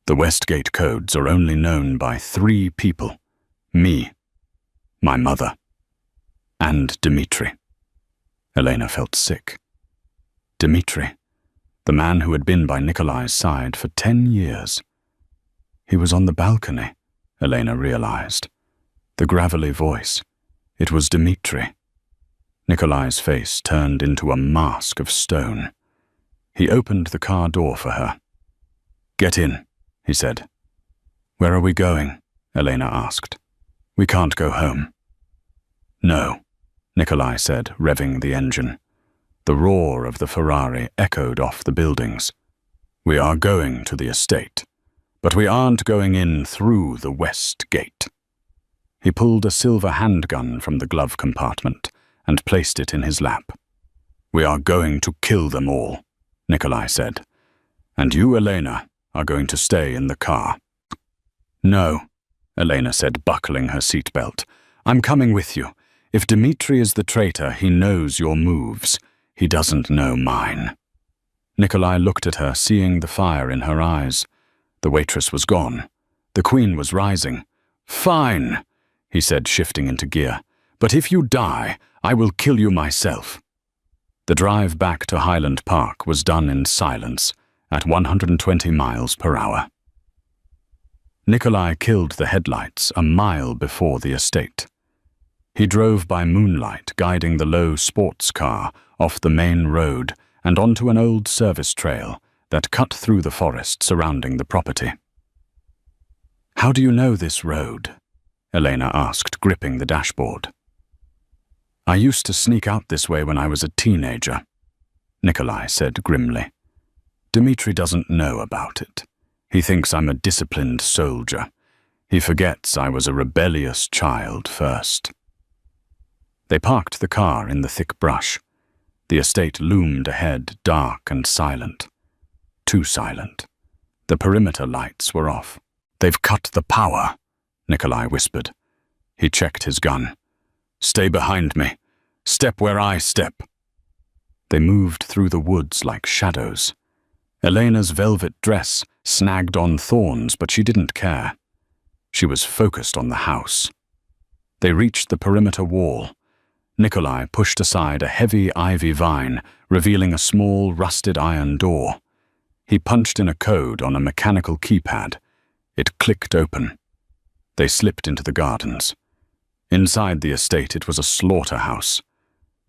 Speaker 1: "The west gate codes are only known by 3 people. Me, my mother, and Dmitri." Elena felt sick. Dmitri, the man who had been by Nikolai's side for 10 years. He was on the balcony, Elena realized. The gravelly voice. It was Dmitri. Nikolai's face turned into a mask of stone. He opened the car door for her. "Get in," he said. "Where are we going?" Elena asked. "We can't go home." "No," Nikolai said, revving the engine. The roar of the Ferrari echoed off the buildings. "We are going to the estate, but we aren't going in through the west gate." He pulled a silver handgun from the glove compartment and placed it in his lap. "We are going to kill them all," Nikolai said. "And you, Elena, are going to stay in the car." "No," Elena said, buckling her seatbelt. "I'm coming with you. If Dmitri is the traitor, he knows your moves. He doesn't know mine." Nikolai looked at her, seeing the fire in her eyes. The waitress was gone. The queen was rising. "Fine," he said, shifting into gear. "But if you die, I will kill you myself." The drive back to Highland Park was done in silence, at 120 miles per hour. Nikolai killed the headlights a mile before the estate. He drove by moonlight, guiding the low sports car off the main road and onto an old service trail that cut through the forest surrounding the property. "How do you know this road?" Elena asked, gripping the dashboard. "I used to sneak out this way when I was a teenager," Nikolai said grimly. "Dmitri doesn't know about it. He thinks I'm a disciplined soldier. He forgets I was a rebellious child first." They parked the car in the thick brush. The estate loomed ahead, dark and silent. Too silent. The perimeter lights were off. "They've cut the power," Nikolai whispered. He checked his gun. Stay behind me. Step where I step." They moved through the woods like shadows. Elena's velvet dress snagged on thorns, but she didn't care. She was focused on the house. They reached the perimeter wall. Nikolai pushed aside a heavy ivy vine, revealing a small, rusted iron door. He punched in a code on a mechanical keypad. It clicked open. They slipped into the gardens. Inside the estate, it was a slaughterhouse.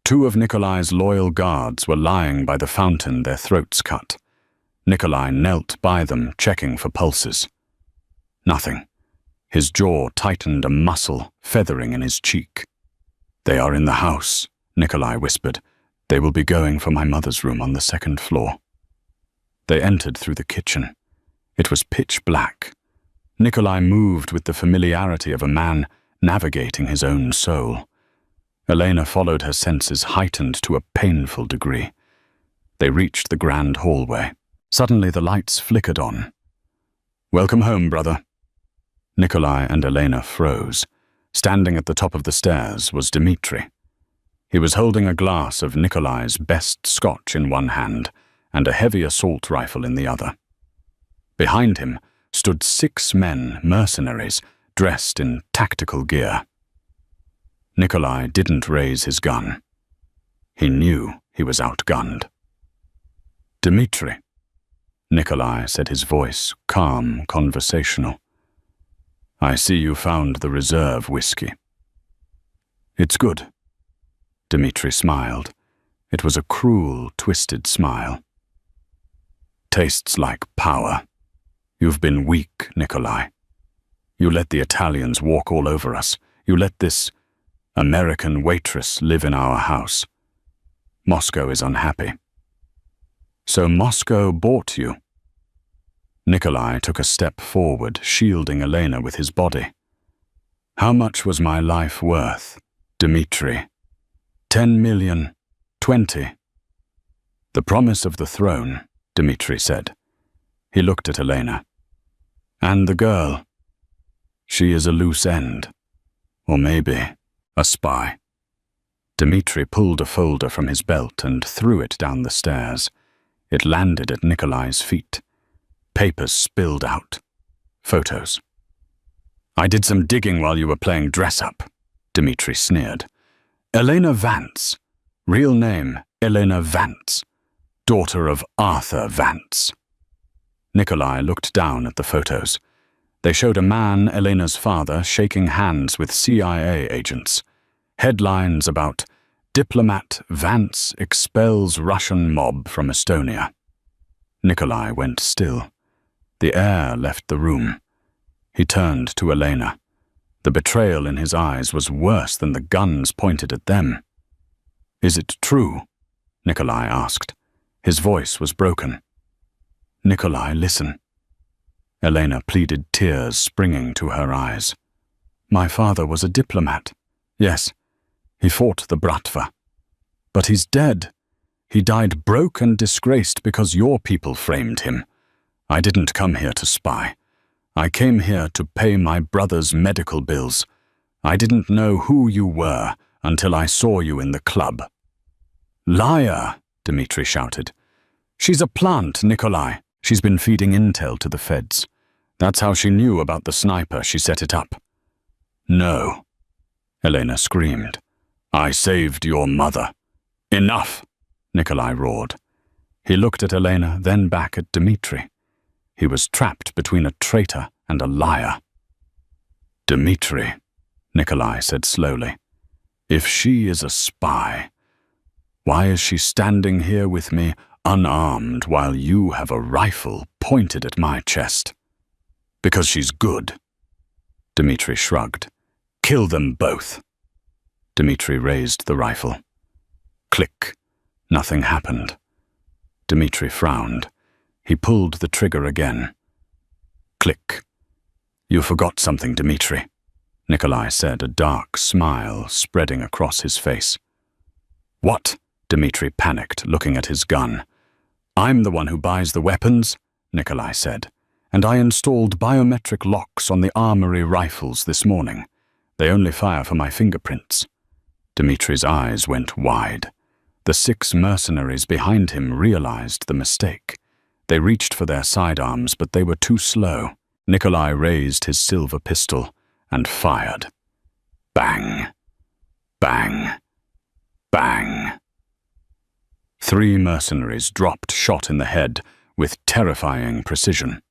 Speaker 1: 2 of Nikolai's loyal guards were lying by the fountain, their throats cut. Nikolai knelt by them, checking for pulses. Nothing. His jaw tightened, a muscle feathering in his cheek. "They are in the house," Nikolai whispered. "They will be going for my mother's room on the 2nd floor." They entered through the kitchen. It was pitch black. Nikolai moved with the familiarity of a man navigating his own soul. Elena followed, her senses heightened to a painful degree. They reached the grand hallway. Suddenly the lights flickered on. "Welcome home, brother." Nikolai and Elena froze. Standing at the top of the stairs was Dmitri. He was holding a glass of Nikolai's best scotch in one hand and a heavy assault rifle in the other. Behind him stood 6 men, mercenaries, dressed in tactical gear. Nikolai didn't raise his gun. He knew he was outgunned. "Dmitri," Nikolai said, his voice calm, conversational. "I see you found the reserve whiskey." "It's good." Dmitri smiled. It was a cruel, twisted smile. "Tastes like power. You've been weak, Nikolai. You let the Italians walk all over us. You let this American waitress live in our house. Moscow is unhappy." "So Moscow bought you?" Nikolai took a step forward, shielding Elena with his body. "How much was my life worth, Dmitri? 10 million, 20. "The promise of the throne," Dmitri said. He looked at Elena. "And the girl. She is a loose end. Or maybe a spy." Dmitri pulled a folder from his belt and threw it down the stairs. It landed at Nikolai's feet. Papers spilled out. Photos. "I did some digging while you were playing dress-up," Dmitri sneered. "Elena Vance. Real name, Elena Vance. Daughter of Arthur Vance." Nikolai looked down at the photos. They showed a man, Elena's father, shaking hands with CIA agents. Headlines about "Diplomat Vance expels Russian mob from Estonia." Nikolai went still. The air left the room. He turned to Elena. The betrayal in his eyes was worse than the guns pointed at them. "Is it true?" Nikolai asked. His voice was broken. "Nikolai, listen." Elena pleaded, tears springing to her eyes. "My father was a diplomat. Yes, he fought the Bratva. But he's dead. He died broke and disgraced because your people framed him. I didn't come here to spy. I came here to pay my brother's medical bills. I didn't know who you were until I saw you in the club." "Liar!" Dmitri shouted. "She's a plant, Nikolai. She's been feeding intel to the feds. That's how she knew about the sniper. She set it up." "No," Elena screamed. "I saved your mother." "Enough!" Nikolai roared. He looked at Elena, then back at Dmitri. He was trapped between a traitor and a liar. "Dmitri," Nikolai said slowly, "if she is a spy, why is she standing here with me unarmed while you have a rifle pointed at my chest?" "Because she's good." Dmitri shrugged. "Kill them both." Dmitri raised the rifle. Click. Nothing happened. Dmitri frowned. He pulled the trigger again. Click. "You forgot something, Dmitri," Nikolai said, a dark smile spreading across his face. "What?" Dmitri panicked, looking at his gun. "I'm the one who buys the weapons," Nikolai said, "and I installed biometric locks on the armory rifles this morning. They only fire for my fingerprints." Dmitri's eyes went wide. The 6 mercenaries behind him realized the mistake. They reached for their sidearms, but they were too slow. Nikolai raised his silver pistol and fired. Bang! Bang! Bang! 3 mercenaries dropped shot in the head with terrifying precision.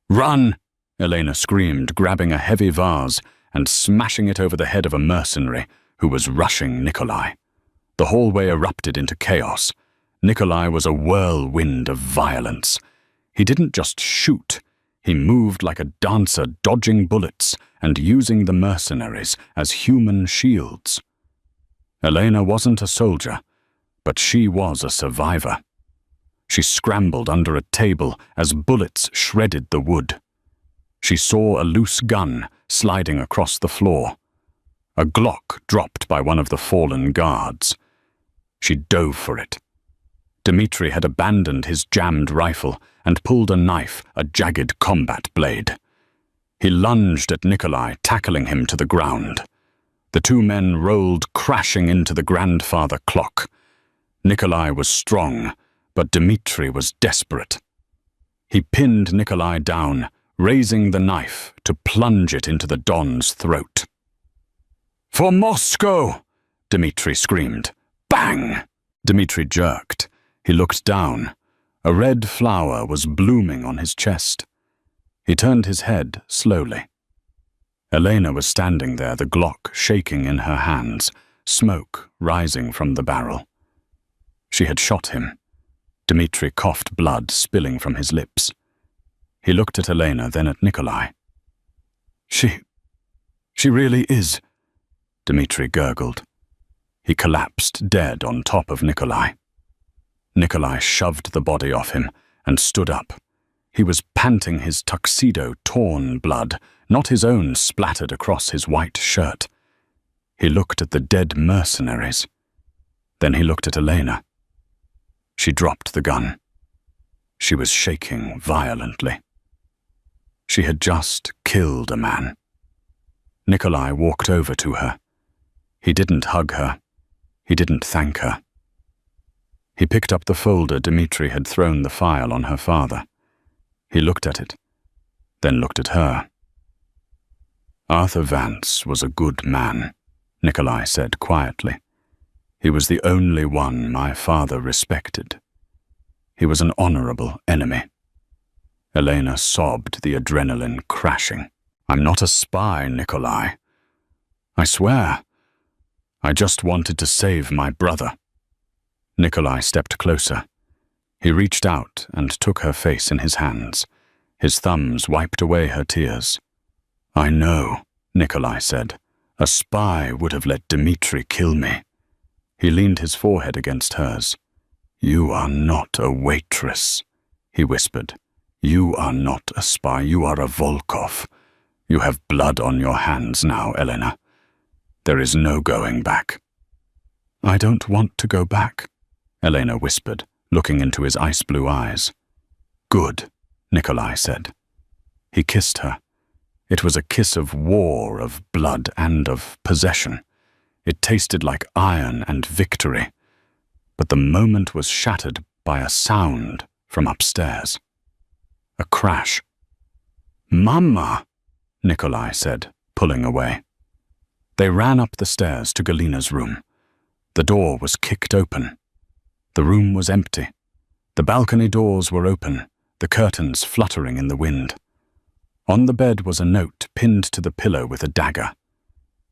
Speaker 1: "Run!" Elena screamed, grabbing a heavy vase and smashing it over the head of a mercenary who was rushing Nikolai. The hallway erupted into chaos. Nikolai was a whirlwind of violence. He didn't just shoot. He moved like a dancer, dodging bullets and using the mercenaries as human shields. Elena wasn't a soldier, but she was a survivor. She scrambled under a table as bullets shredded the wood. She saw a loose gun sliding across the floor. A Glock dropped by one of the fallen guards. She dove for it. Dmitri had abandoned his jammed rifle and pulled a knife, a jagged combat blade. He lunged at Nikolai, tackling him to the ground. The 2 men rolled crashing into the grandfather clock. Nikolai was strong, but Dmitri was desperate. He pinned Nikolai down, raising the knife to plunge it into the Don's throat. "For Moscow!" Dmitri screamed. Bang! Dmitri jerked. He looked down. A red flower was blooming on his chest. He turned his head slowly. Elena was standing there, the Glock shaking in her hands, smoke rising from the barrel. She had shot him. Dmitri coughed, blood spilling from his lips. He looked at Elena, then at Nikolai. She really is," Dmitri gurgled. He collapsed dead on top of Nikolai. Nikolai shoved the body off him and stood up. He was panting, his tuxedo torn, blood, not his own, splattered across his white shirt. He looked at the dead mercenaries. Then he looked at Elena. She dropped the gun. She was shaking violently. She had just killed a man. Nikolai walked over to her. He didn't hug her. He didn't thank her. He picked up the folder Dmitri had thrown the file on her father. He looked at it, then looked at her. "Arthur Vance was a good man," Nikolai said quietly. "He was the only one my father respected. He was an honorable enemy." Elena sobbed, the adrenaline crashing. "I'm not a spy, Nikolai. I swear. I just wanted to save my brother." Nikolai stepped closer. He reached out and took her face in his hands. His thumbs wiped away her tears. "I know," Nikolai said. "A spy would have let Dmitri kill me." He leaned his forehead against hers. "You are not a waitress," he whispered. "You are not a spy. You are a Volkov. You have blood on your hands now, Elena. There is no going back." "I don't want to go back," Elena whispered, looking into his ice-blue eyes. "Good," Nikolai said. He kissed her. It was a kiss of war, of blood, and of possession. It tasted like iron and victory. But the moment was shattered by a sound from upstairs. A crash. "Mama!" Nikolai said, pulling away. They ran up the stairs to Galina's room. The door was kicked open. The room was empty. The balcony doors were open, the curtains fluttering in the wind. On the bed was a note pinned to the pillow with a dagger.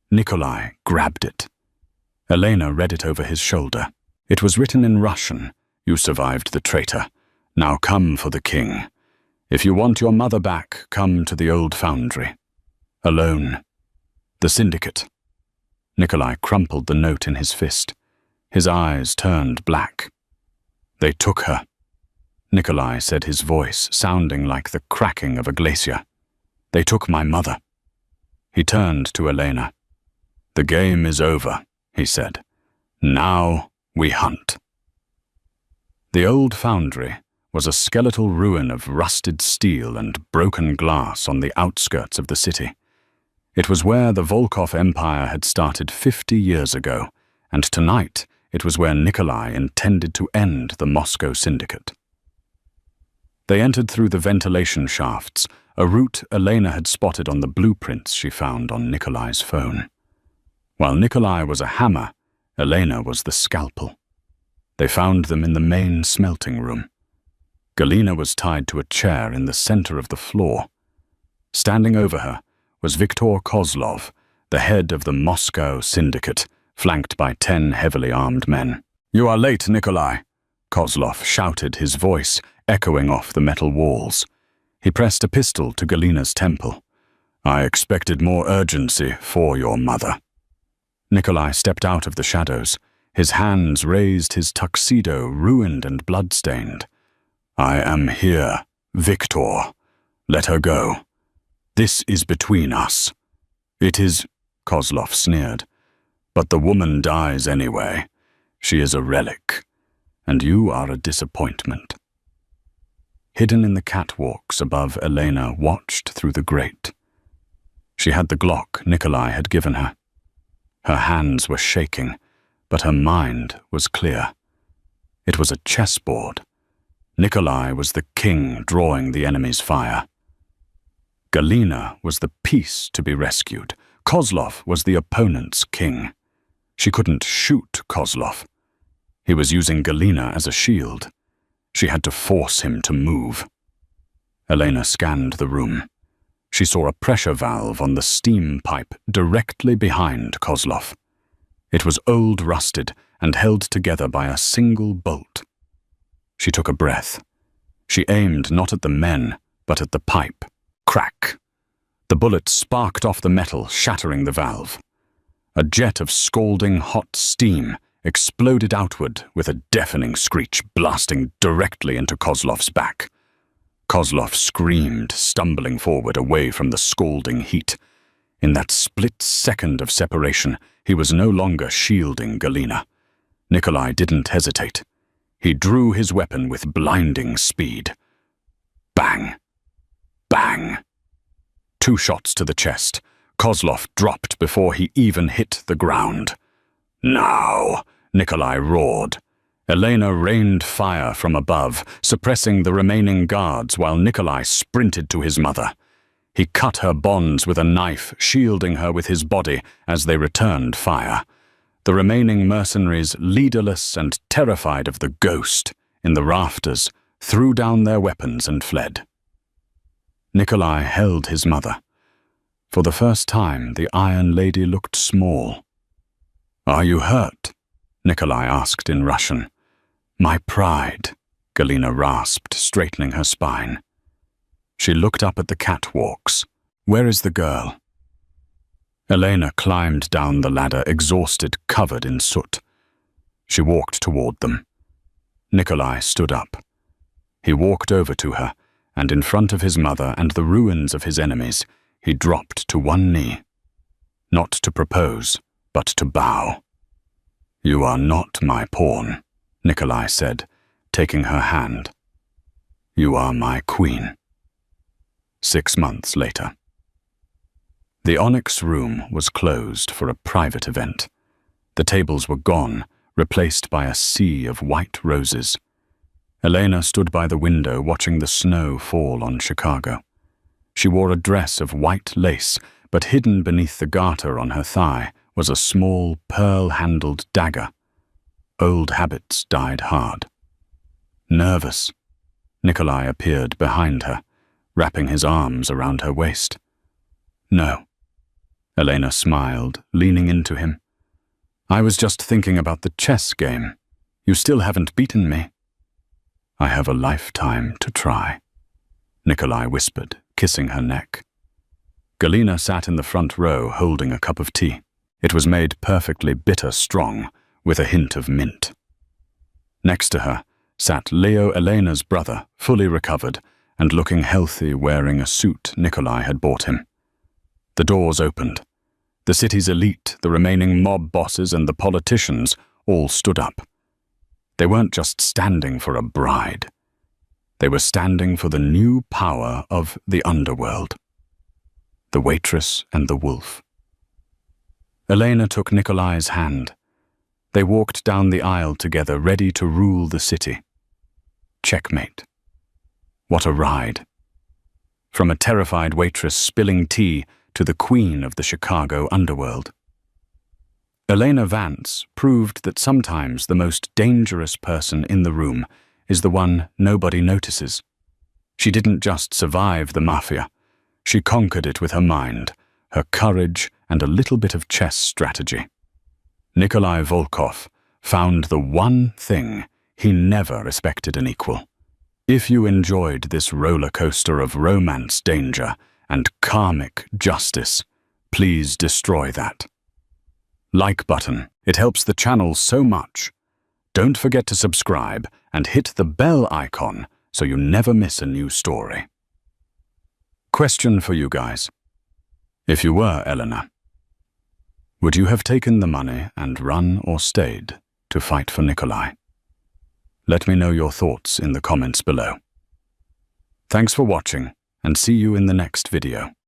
Speaker 1: Nikolai grabbed it. Elena read it over his shoulder. It was written in Russian. "You survived the traitor. Now come for the king. If you want your mother back, come to the old foundry. Alone. The syndicate." Nikolai crumpled the note in his fist. His eyes turned black. "They took her," Nikolai said, his voice sounding like the cracking of a glacier. "They took my mother." He turned to Elena. "The game is over," he said. "Now we hunt." The old foundry was a skeletal ruin of rusted steel and broken glass on the outskirts of the city. It was where the Volkov Empire had started 50 years ago and tonight it was where Nikolai intended to end the Moscow syndicate. They entered through the ventilation shafts, a route Elena had spotted on the blueprints she found on Nikolai's phone. While Nikolai was a hammer, Elena was the scalpel. They found them in the main smelting room. Galina was tied to a chair in the center of the floor. Standing over her was Viktor Kozlov, the head of the Moscow syndicate, flanked by 10 heavily armed men. "You are late, Nikolai," Kozlov shouted, his voice echoing off the metal walls. He pressed a pistol to Galina's temple. "I expected more urgency for your mother." Nikolai stepped out of the shadows. His hands raised, his tuxedo ruined and blood-stained. "I am here, Viktor. Let her go. This is between us." "It is," Kozlov sneered. "But the woman dies anyway. She is a relic, and you are a disappointment." Hidden in the catwalks above, Elena watched through the grate. She had the Glock Nikolai had given her. Her hands were shaking, but her mind was clear. It was a chessboard. Nikolai was the king drawing the enemy's fire. Galina was the piece to be rescued. Kozlov was the opponent's king. She couldn't shoot Kozlov. He was using Galina as a shield. She had to force him to move. Elena scanned the room. She saw a pressure valve on the steam pipe directly behind Kozlov. It was old, rusted, and held together by a single bolt. She took a breath. She aimed not at the men, but at the pipe. Crack! The bullet sparked off the metal, shattering the valve. A jet of scalding hot steam exploded outward with a deafening screech, blasting directly into Kozlov's back. Kozlov screamed, stumbling forward away from the scalding heat. In that split second of separation, he was no longer shielding Galina. Nikolai didn't hesitate. He drew his weapon with blinding speed. Bang! Bang! 2 shots to the chest. Kozlov dropped before he even hit the ground. "Now!" Nikolai roared. Elena rained fire from above, suppressing the remaining guards while Nikolai sprinted to his mother. He cut her bonds with a knife, shielding her with his body as they returned fire. The remaining mercenaries, leaderless and terrified of the ghost in the rafters, threw down their weapons and fled. Nikolai held his mother. For the first time, the Iron Lady looked small. "Are you hurt?" Nikolai asked in Russian. "My pride," Galina rasped, straightening her spine. She looked up at the catwalks. "Where is the girl?" Elena climbed down the ladder, exhausted, covered in soot. She walked toward them. Nikolai stood up. He walked over to her, and in front of his mother and the ruins of his enemies, he dropped to one knee. Not to propose, but to bow. "You are not my pawn," Nikolai said, taking her hand. "You are my queen." 6 months later. The Onyx room was closed for a private event. The tables were gone, replaced by a sea of white roses. Elena stood by the window watching the snow fall on Chicago. She wore a dress of white lace, but hidden beneath the garter on her thigh was a small, pearl-handled dagger. Old habits died hard. Nervous, Nikolai appeared behind her, wrapping his arms around her waist. "No." Elena smiled, leaning into him. "I was just thinking about the chess game. You still haven't beaten me." "I have a lifetime to try," Nikolai whispered, kissing her neck. Galina sat in the front row holding a cup of tea. It was made perfectly bitter strong, with a hint of mint. Next to her sat Leo Elena's brother, fully recovered and looking healthy, wearing a suit Nikolai had bought him. The doors opened. The city's elite, the remaining mob bosses and the politicians all stood up. They weren't just standing for a bride. They were standing for the new power of the underworld. The waitress and the wolf. Elena took Nikolai's hand. They walked down the aisle together, ready to rule the city. Checkmate. What a ride. From a terrified waitress spilling tea to the queen of the Chicago underworld. Elena Vance proved that sometimes the most dangerous person in the room is the one nobody notices. She didn't just survive the Mafia. She conquered it with her mind, her courage, and a little bit of chess strategy. Nikolai Volkov found the one thing he never respected an equal. If you enjoyed this roller coaster of romance danger and karmic justice, please destroy that like button. It helps the channel so much. Don't forget to subscribe and hit the bell icon so you never miss a new story. Question for you guys. If you were Elena, would you have taken the money and run or stayed to fight for Nikolai? Let me know your thoughts in the comments below. Thanks for watching, and see you in the next video.